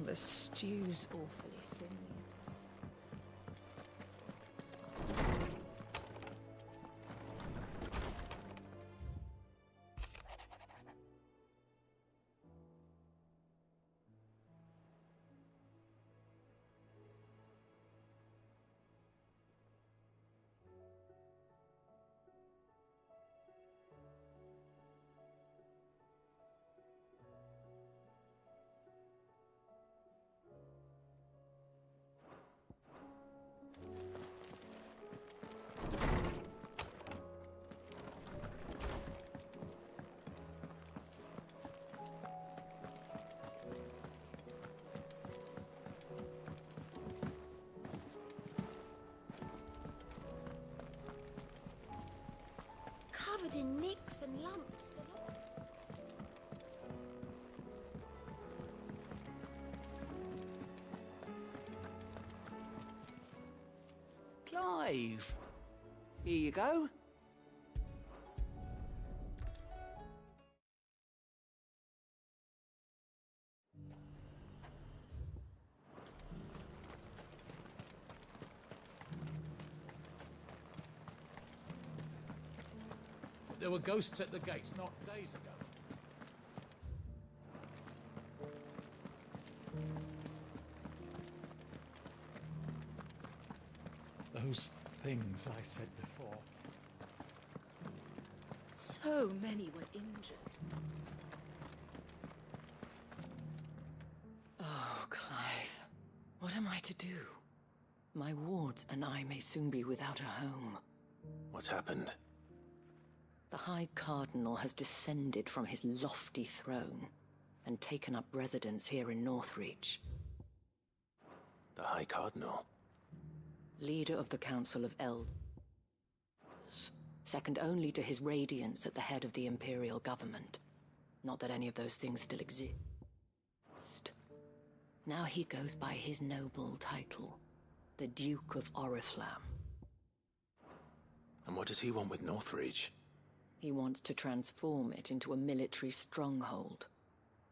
The stew's awfully thin these Covered in nicks and lumps. Clive! Here you go. There were ghosts at the gates not days ago. Those things I said before. So many were injured. Oh, Clive. What am I to do? My wards and I may soon be without a home. What's happened? The High Cardinal has descended from his lofty throne and taken up residence here in Northreach. The High Cardinal? Leader of the Council of Elders, second only to his Radiance at the head of the Imperial government. Not that any of those things still exist. Now he goes by his noble title, the Duke of Oriflamme. And what does he want with Northreach? He wants to transform it into a military stronghold,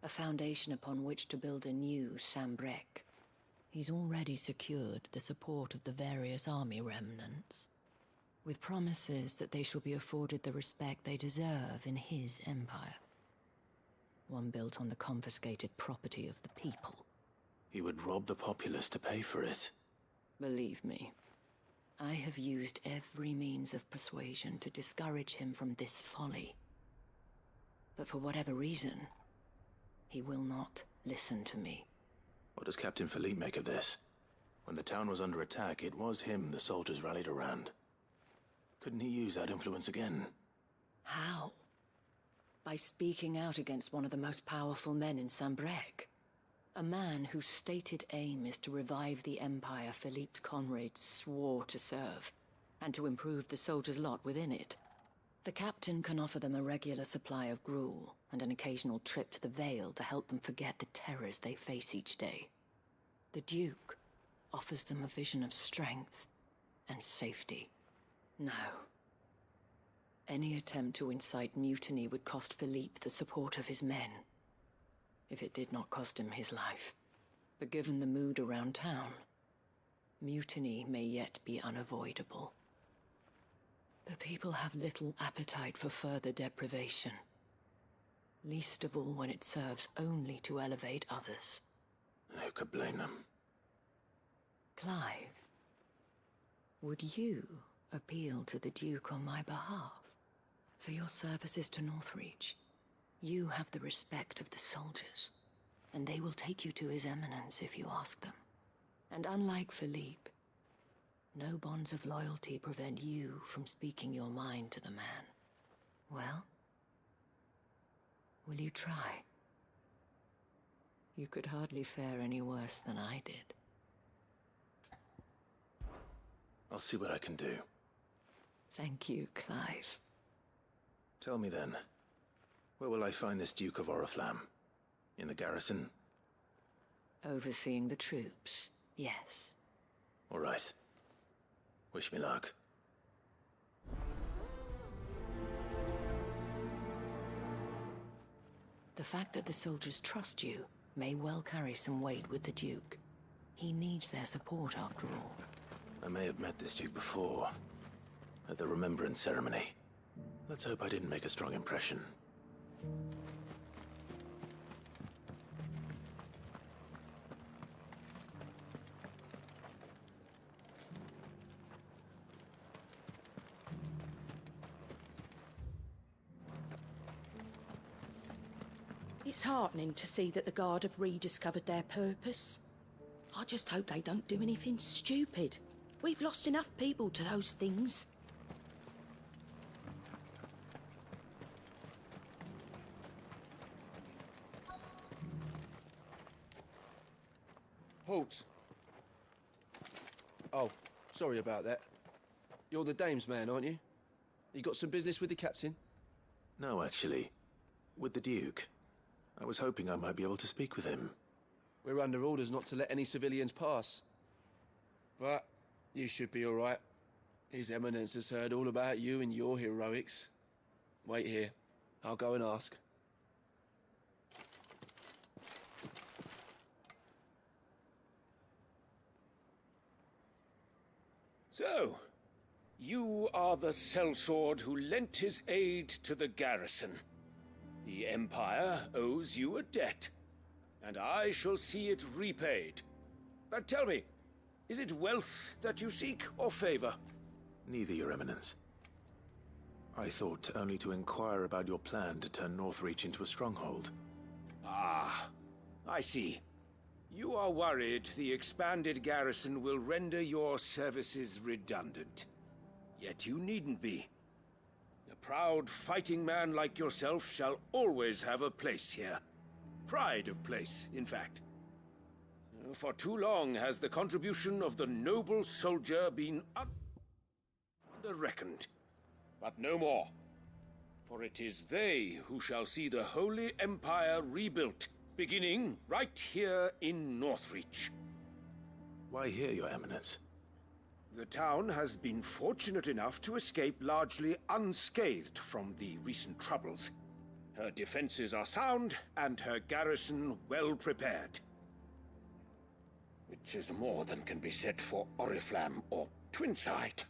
a foundation upon which to build a new Sambrec. He's already secured the support of the various army remnants, with promises that they shall be afforded the respect they deserve in his empire. One built on the confiscated property of the people. He would rob the populace to pay for it. Believe me, I have used every means of persuasion to discourage him from this folly. But for whatever reason, he will not listen to me. What does Captain Philippe make of this? When the town was under attack, it was him the soldiers rallied around. Couldn't he use that influence again? How? By speaking out against one of the most powerful men in Sambrec. A man whose stated aim is to revive the empire Philippe's comrades swore to serve, and to improve the soldiers' lot within it. The captain can offer them a regular supply of gruel, and an occasional trip to the Vale to help them forget the terrors they face each day. The Duke offers them a vision of strength and safety. No. Any attempt to incite mutiny would cost Philippe the support of his men, if it did not cost him his life. But given the mood around town, mutiny may yet be unavoidable. The people have little appetite for further deprivation, least of all when it serves only to elevate others. And who could blame them? Clive, would you appeal to the Duke on my behalf? For your services to Northreach, you have the respect of the soldiers, and they will take you to His Eminence if you ask them. And unlike Philippe, no bonds of loyalty prevent you from speaking your mind to the man. Well, will you try? You could hardly fare any worse than I did. I'll see what I can do. Thank you, Clive. Tell me then, where will I find this Duke of Oriflamme? In the garrison? Overseeing the troops, yes. All right. Wish me luck. The fact that the soldiers trust you may well carry some weight with the Duke. He needs their support, after all. I may have met this Duke before, at the Remembrance Ceremony. Let's hope I didn't make a strong impression. It's heartening to see that the Guard have rediscovered their purpose. I just hope they don't do anything stupid. We've lost enough people to those things. Halt! Oh, sorry about that. You're the dame's man, aren't you? You got some business with the captain? No, actually. With the Duke. I was hoping I might be able to speak with him. We're under orders not to let any civilians pass. But you should be all right. His Eminence has heard all about you and your heroics. Wait here. I'll go and ask. So, you are the sellsword who lent his aid to the garrison. The Empire owes you a debt, and I shall see it repaid. But tell me, is it wealth that you seek, or favor? Neither, Your Eminence. I thought only to inquire about your plan to turn Northreach into a stronghold. Ah, I see. You are worried the expanded garrison will render your services redundant. Yet you needn't be. A proud fighting man like yourself shall always have a place here. Pride of place, in fact. For too long has the contribution of the noble soldier been under-reckoned. But no more. For it is they who shall see the Holy Empire rebuilt, beginning right here in Northreach. Why here, Your Eminence? The town has been fortunate enough to escape largely unscathed from the recent troubles. Her defenses are sound, and her garrison well prepared. Which is more than can be said for Oriflamme or Twinside.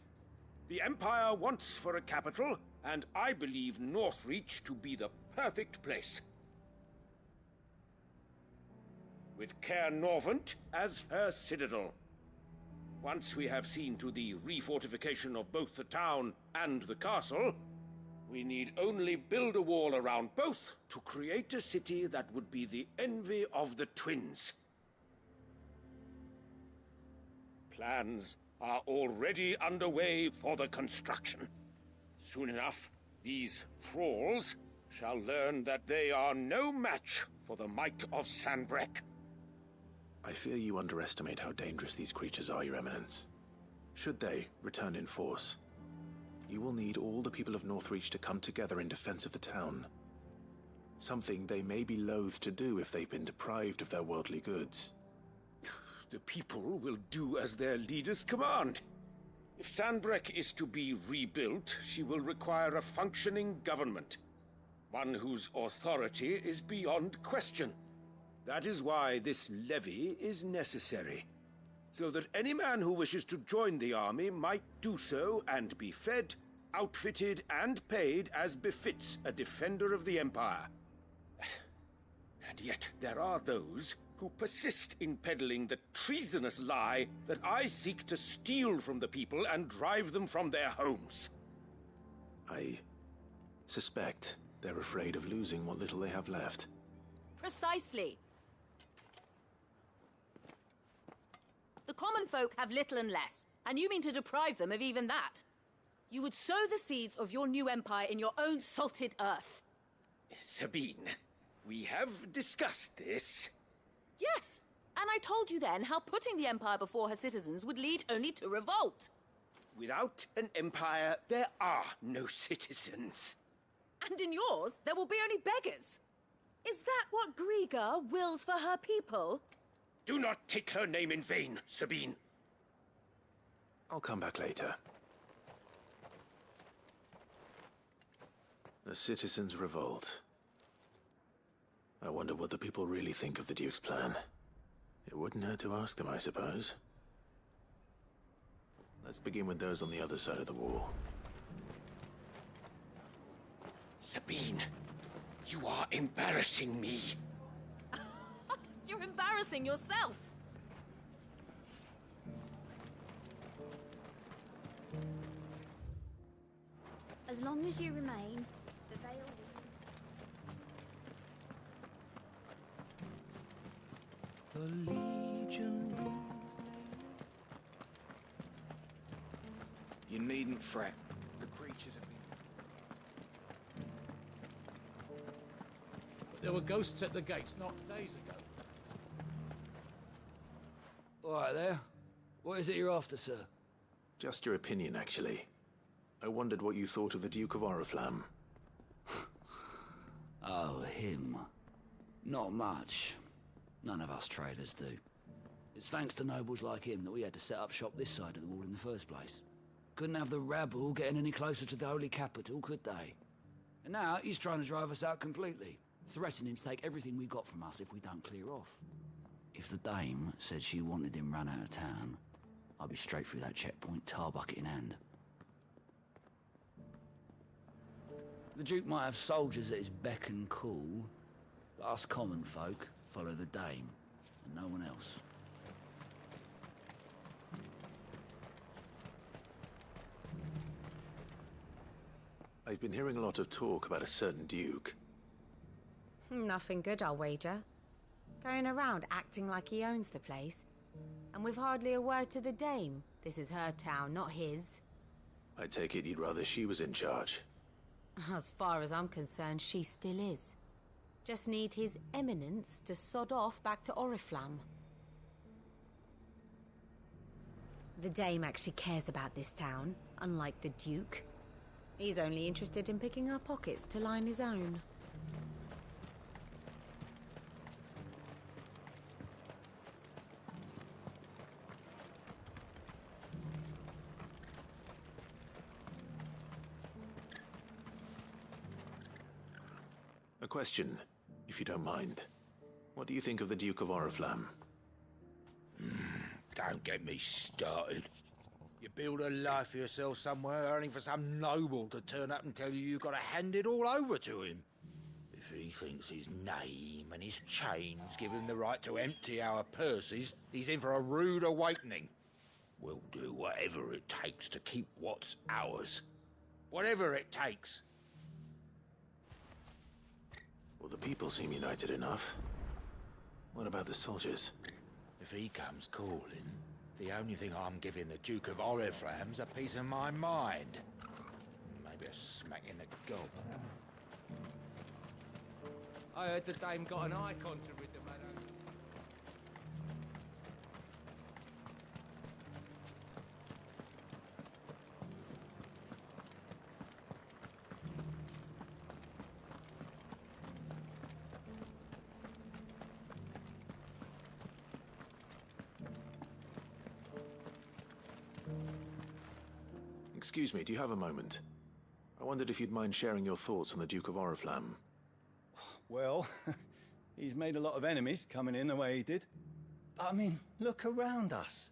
The Empire wants for a capital, and I believe Northreach to be the perfect place. With Caer Norvent as her citadel. Once we have seen to the refortification of both the town and the castle, we need only build a wall around both to create a city that would be the envy of the twins. Plans are already underway for the construction. Soon enough, these thralls shall learn that they are no match for the might of Sanbreque. I fear you underestimate how dangerous these creatures are, Your Eminence. Should they return in force, you will need all the people of Northreach to come together in defense of the town. Something they may be loath to do if they've been deprived of their worldly goods. The people will do as their leaders command. If Sanbreque is to be rebuilt, she will require a functioning government. One whose authority is beyond question. That is why this levy is necessary. So that any man who wishes to join the army might do so and be fed, outfitted, and paid as befits a defender of the Empire. And yet there are those who persist in peddling the treasonous lie that I seek to steal from the people and drive them from their homes. I suspect they're afraid of losing what little they have left. Precisely. The common folk have little and less, and you mean to deprive them of even that. You would sow the seeds of your new empire in your own salted earth. Sabine, we have discussed this. Yes, and I told you then how putting the empire before her citizens would lead only to revolt. Without an empire, there are no citizens. And in yours, there will be only beggars. Is that what Griga wills for her people? Do not take her name in vain, Sabine. I'll come back later. The citizens revolt. I wonder what the people really think of the Duke's plan. It wouldn't hurt to ask them, I suppose. Let's begin with those on the other side of the wall. Sabine, you are embarrassing me. You're embarrassing yourself. As long as you remain, the veil will... The Legion goes. You needn't fret. The creatures have been... But there were ghosts at the gates not days ago. All right there. What is it you're after, sir? Just your opinion, actually. I wondered what you thought of the Duke of Oriflamme. Oh, him. Not much. None of us traders do. It's thanks to nobles like him that we had to set up shop this side of the wall in the first place. Couldn't have the rabble getting any closer to the holy capital, could they? And now he's trying to drive us out completely, threatening to take everything we got from us if we don't clear off. If the dame said she wanted him run out of town, I'd be straight through that checkpoint, tar bucket in hand. The Duke might have soldiers at his beck and call, but us common folk follow the dame, and no one else. I've been hearing a lot of talk about a certain Duke. Nothing good, I'll wager. Going around acting like he owns the place. And with hardly a word to the dame. This is her town, not his. I take it you'd rather she was in charge. As far as I'm concerned, she still is. Just need His Eminence to sod off back to Oriflamme. The Dame actually cares about this town, unlike the Duke. He's only interested in picking our pockets to line his own. A question, if you don't mind. What do you think of the Duke of Oriflamme? Don't get me started. You build a life for yourself somewhere, earning for some noble to turn up and tell you you've got to hand it all over to him. If he thinks his name and his chains give him the right to empty our purses, he's in for a rude awakening. We'll do whatever it takes to keep what's ours. Whatever it takes. Well, the people seem united enough. What about the soldiers? If he comes calling, the only thing I'm giving the Duke of Oriflamme's a piece of my mind. Maybe a smack in the gob. I heard the Dame got an eye concert with the madam. Excuse me, do you have a moment? I wondered if you'd mind sharing your thoughts on the Duke of Oriflamme. Well, he's made a lot of enemies coming in the way he did. But, I mean, look around us.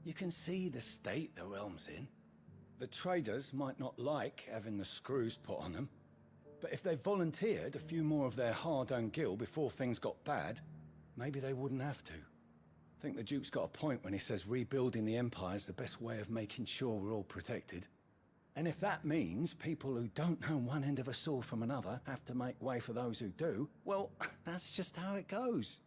You can see the state the realm's in. The traders might not like having the screws put on them, but if they volunteered a few more of their hard-earned gil before things got bad, maybe they wouldn't have to. I think the Duke's got a point when he says rebuilding the Empire's the best way of making sure we're all protected. And if that means people who don't know one end of a sword from another have to make way for those who do, well, that's just how it goes.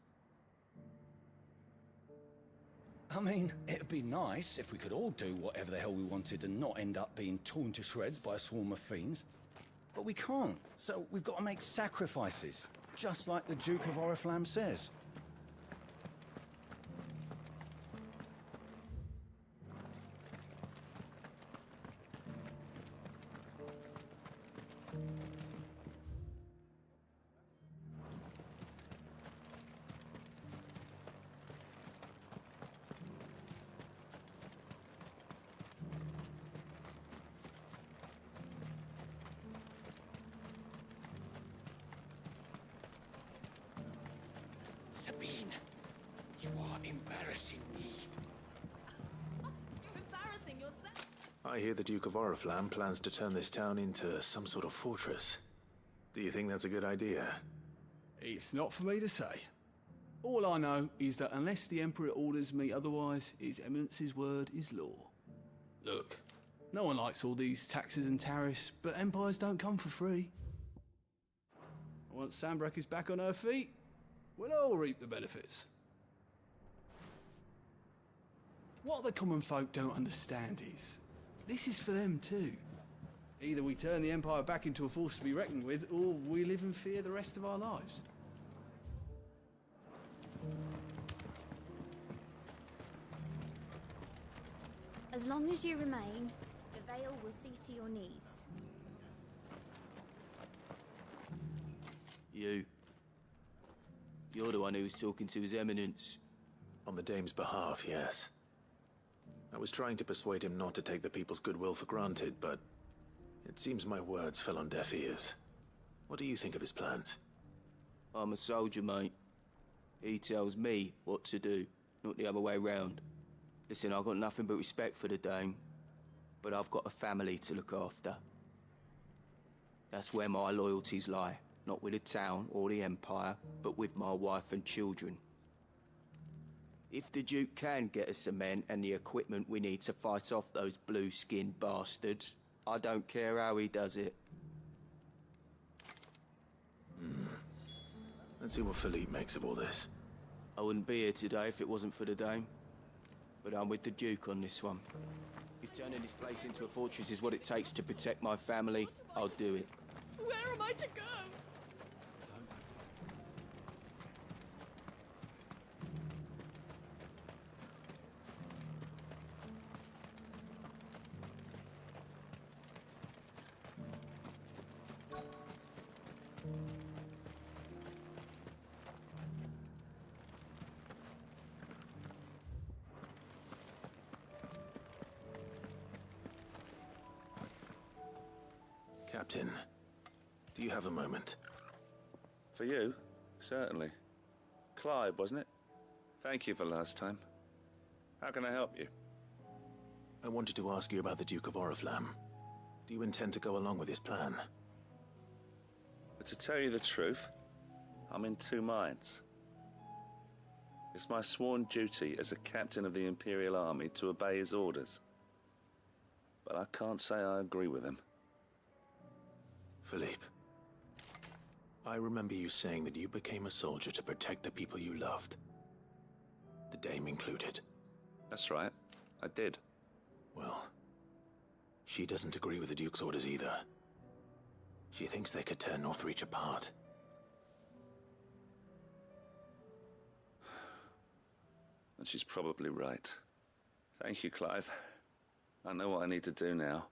I mean, it'd be nice if we could all do whatever the hell we wanted and not end up being torn to shreds by a swarm of fiends. But we can't, so we've got to make sacrifices, just like the Duke of Oriflamme says. Sabine, you are embarrassing me. You're embarrassing yourself. I hear the Duke of Oriflamme plans to turn this town into some sort of fortress. Do you think that's a good idea? It's not for me to say. All I know is that unless the Emperor orders me otherwise, His Eminence's word is law. Look, no one likes all these taxes and tariffs, but empires don't come for free. Once Sanbreque is back on her feet, we'll all reap the benefits. What the common folk don't understand is, this is for them too. Either we turn the Empire back into a force to be reckoned with, or we live in fear the rest of our lives. As long as you remain, the Veil will see to your needs. You're the one who was talking to His Eminence. On the Dame's behalf, yes. I was trying to persuade him not to take the people's goodwill for granted, but it seems my words fell on deaf ears. What do you think of his plans? I'm a soldier, mate. He tells me what to do, not the other way round. Listen, I've got nothing but respect for the Dame, but I've got a family to look after. That's where my loyalties lie. Not with the town or the Empire, but with my wife and children. If the Duke can get us the men and the equipment we need to fight off those blue-skinned bastards, I don't care how he does it. Let's see what Philippe makes of all this. I wouldn't be here today if it wasn't for the Dame. But I'm with the Duke on this one. If turning this place into a fortress is what it takes to protect my family, I'll do it. Where am I to go? Captain, do you have a moment? For you? Certainly. Clive, wasn't it? Thank you for last time. How can I help you? I wanted to ask you about the Duke of Oriflamme. Do you intend to go along with his plan? But to tell you the truth, I'm in two minds. It's my sworn duty as a captain of the Imperial Army to obey his orders. But I can't say I agree with him. Philippe, I remember you saying that you became a soldier to protect the people you loved. The Dame included. That's right, I did. Well, she doesn't agree with the Duke's orders either. She thinks they could tear Northreach apart. And she's probably right. Thank you, Clive. I know what I need to do now.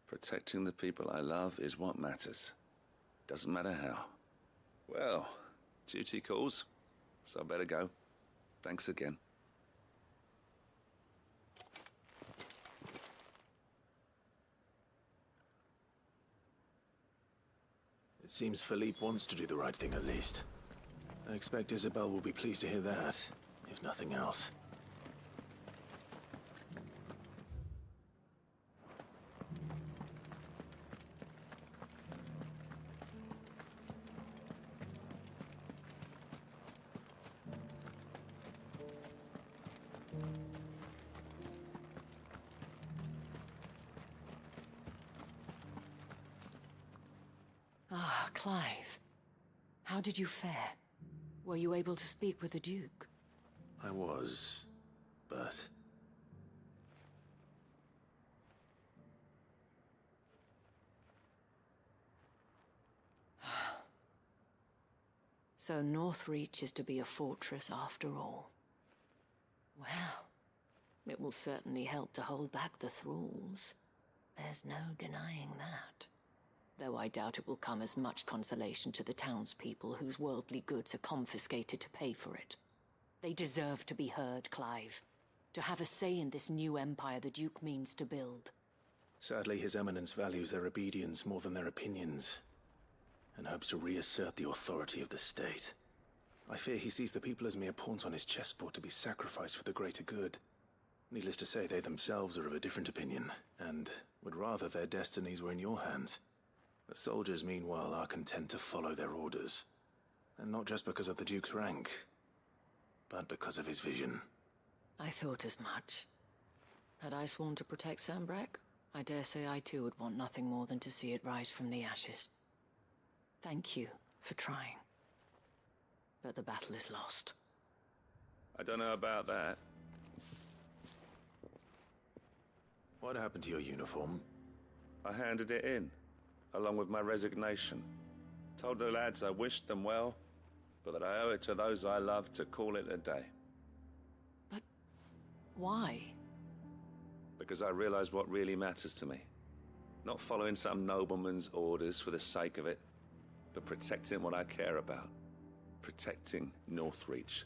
Protecting the people I love is what matters. Doesn't matter how. Well, duty calls, so I better go. Thanks again. It seems Philippe wants to do the right thing at least. I expect Isabel will be pleased to hear that, if nothing else. Ah, Clive. How did you fare? Were you able to speak with the Duke? I was, but... So Northreach is to be a fortress after all. Well, it will certainly help to hold back the thralls. There's no denying that. Though I doubt it will come as much consolation to the townspeople whose worldly goods are confiscated to pay for it. They deserve to be heard, Clive. To have a say in this new empire the Duke means to build. Sadly, His Eminence values their obedience more than their opinions, and hopes to reassert the authority of the state. I fear he sees the people as mere pawns on his chessboard to be sacrificed for the greater good. Needless to say, they themselves are of a different opinion, and would rather their destinies were in your hands. The soldiers, meanwhile, are content to follow their orders. And not just because of the Duke's rank, but because of his vision. I thought as much. Had I sworn to protect Sanbreque, I dare say I too would want nothing more than to see it rise from the ashes. Thank you for trying. But the battle is lost. I don't know about that. What happened to your uniform? I handed it in, along with my resignation. Told the lads I wished them well, but that I owe it to those I love to call it a day. But why? Because I realize what really matters to me. Not following some nobleman's orders for the sake of it, but protecting what I care about. Protecting Northreach.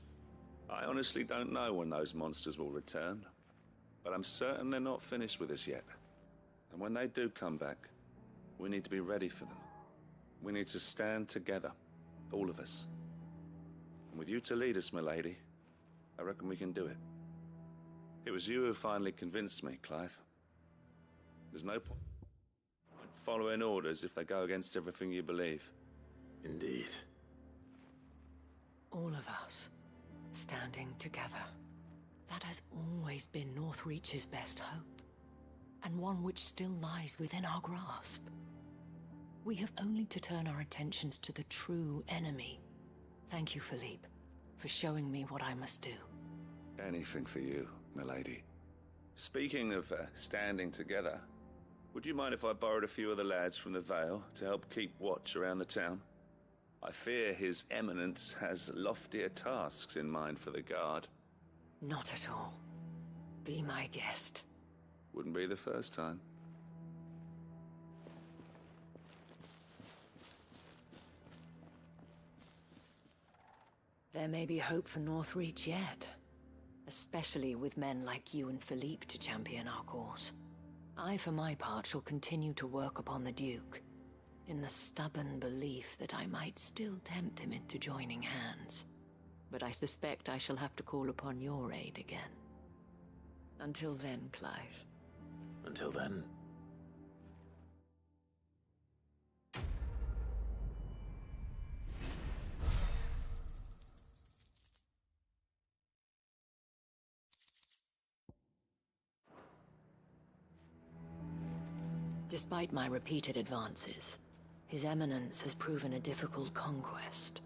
I honestly don't know when those monsters will return, but I'm certain they're not finished with us yet. And when they do come back, we need to be ready for them. We need to stand together, all of us. And with you to lead us, milady, I reckon we can do it. It was you who finally convinced me, Clive. There's no point following orders if they go against everything you believe. Indeed. All of us, standing together. That has always been Northreach's best hope, and one which still lies within our grasp. We have only to turn our attentions to the true enemy. Thank you, Philippe, for showing me what I must do. Anything for you, milady. Speaking of standing together, Would you mind if I borrowed a few of the lads from the Vale to help keep watch around the town? I fear His Eminence has loftier tasks in mind for the guard. Not at all. Be my guest. Wouldn't be the first time. There may be hope for Northreach yet. Especially with men like you and Philippe to champion our cause. I, for my part, shall continue to work upon the Duke, in the stubborn belief that I might still tempt him into joining hands. But I suspect I shall have to call upon your aid again. Until then, Clive. Until then. Despite my repeated advances, His Eminence has proven a difficult conquest.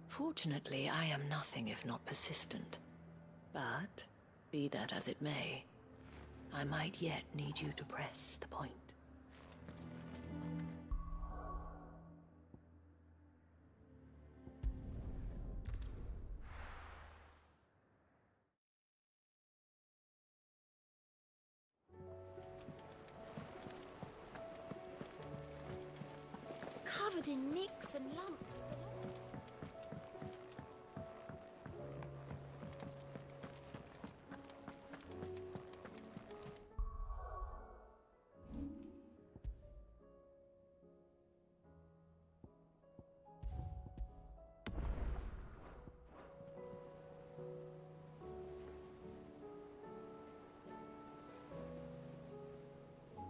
Fortunately, I am nothing if not persistent. But, be that as it may, I might yet need you to press the point. Covered in nicks and lumps that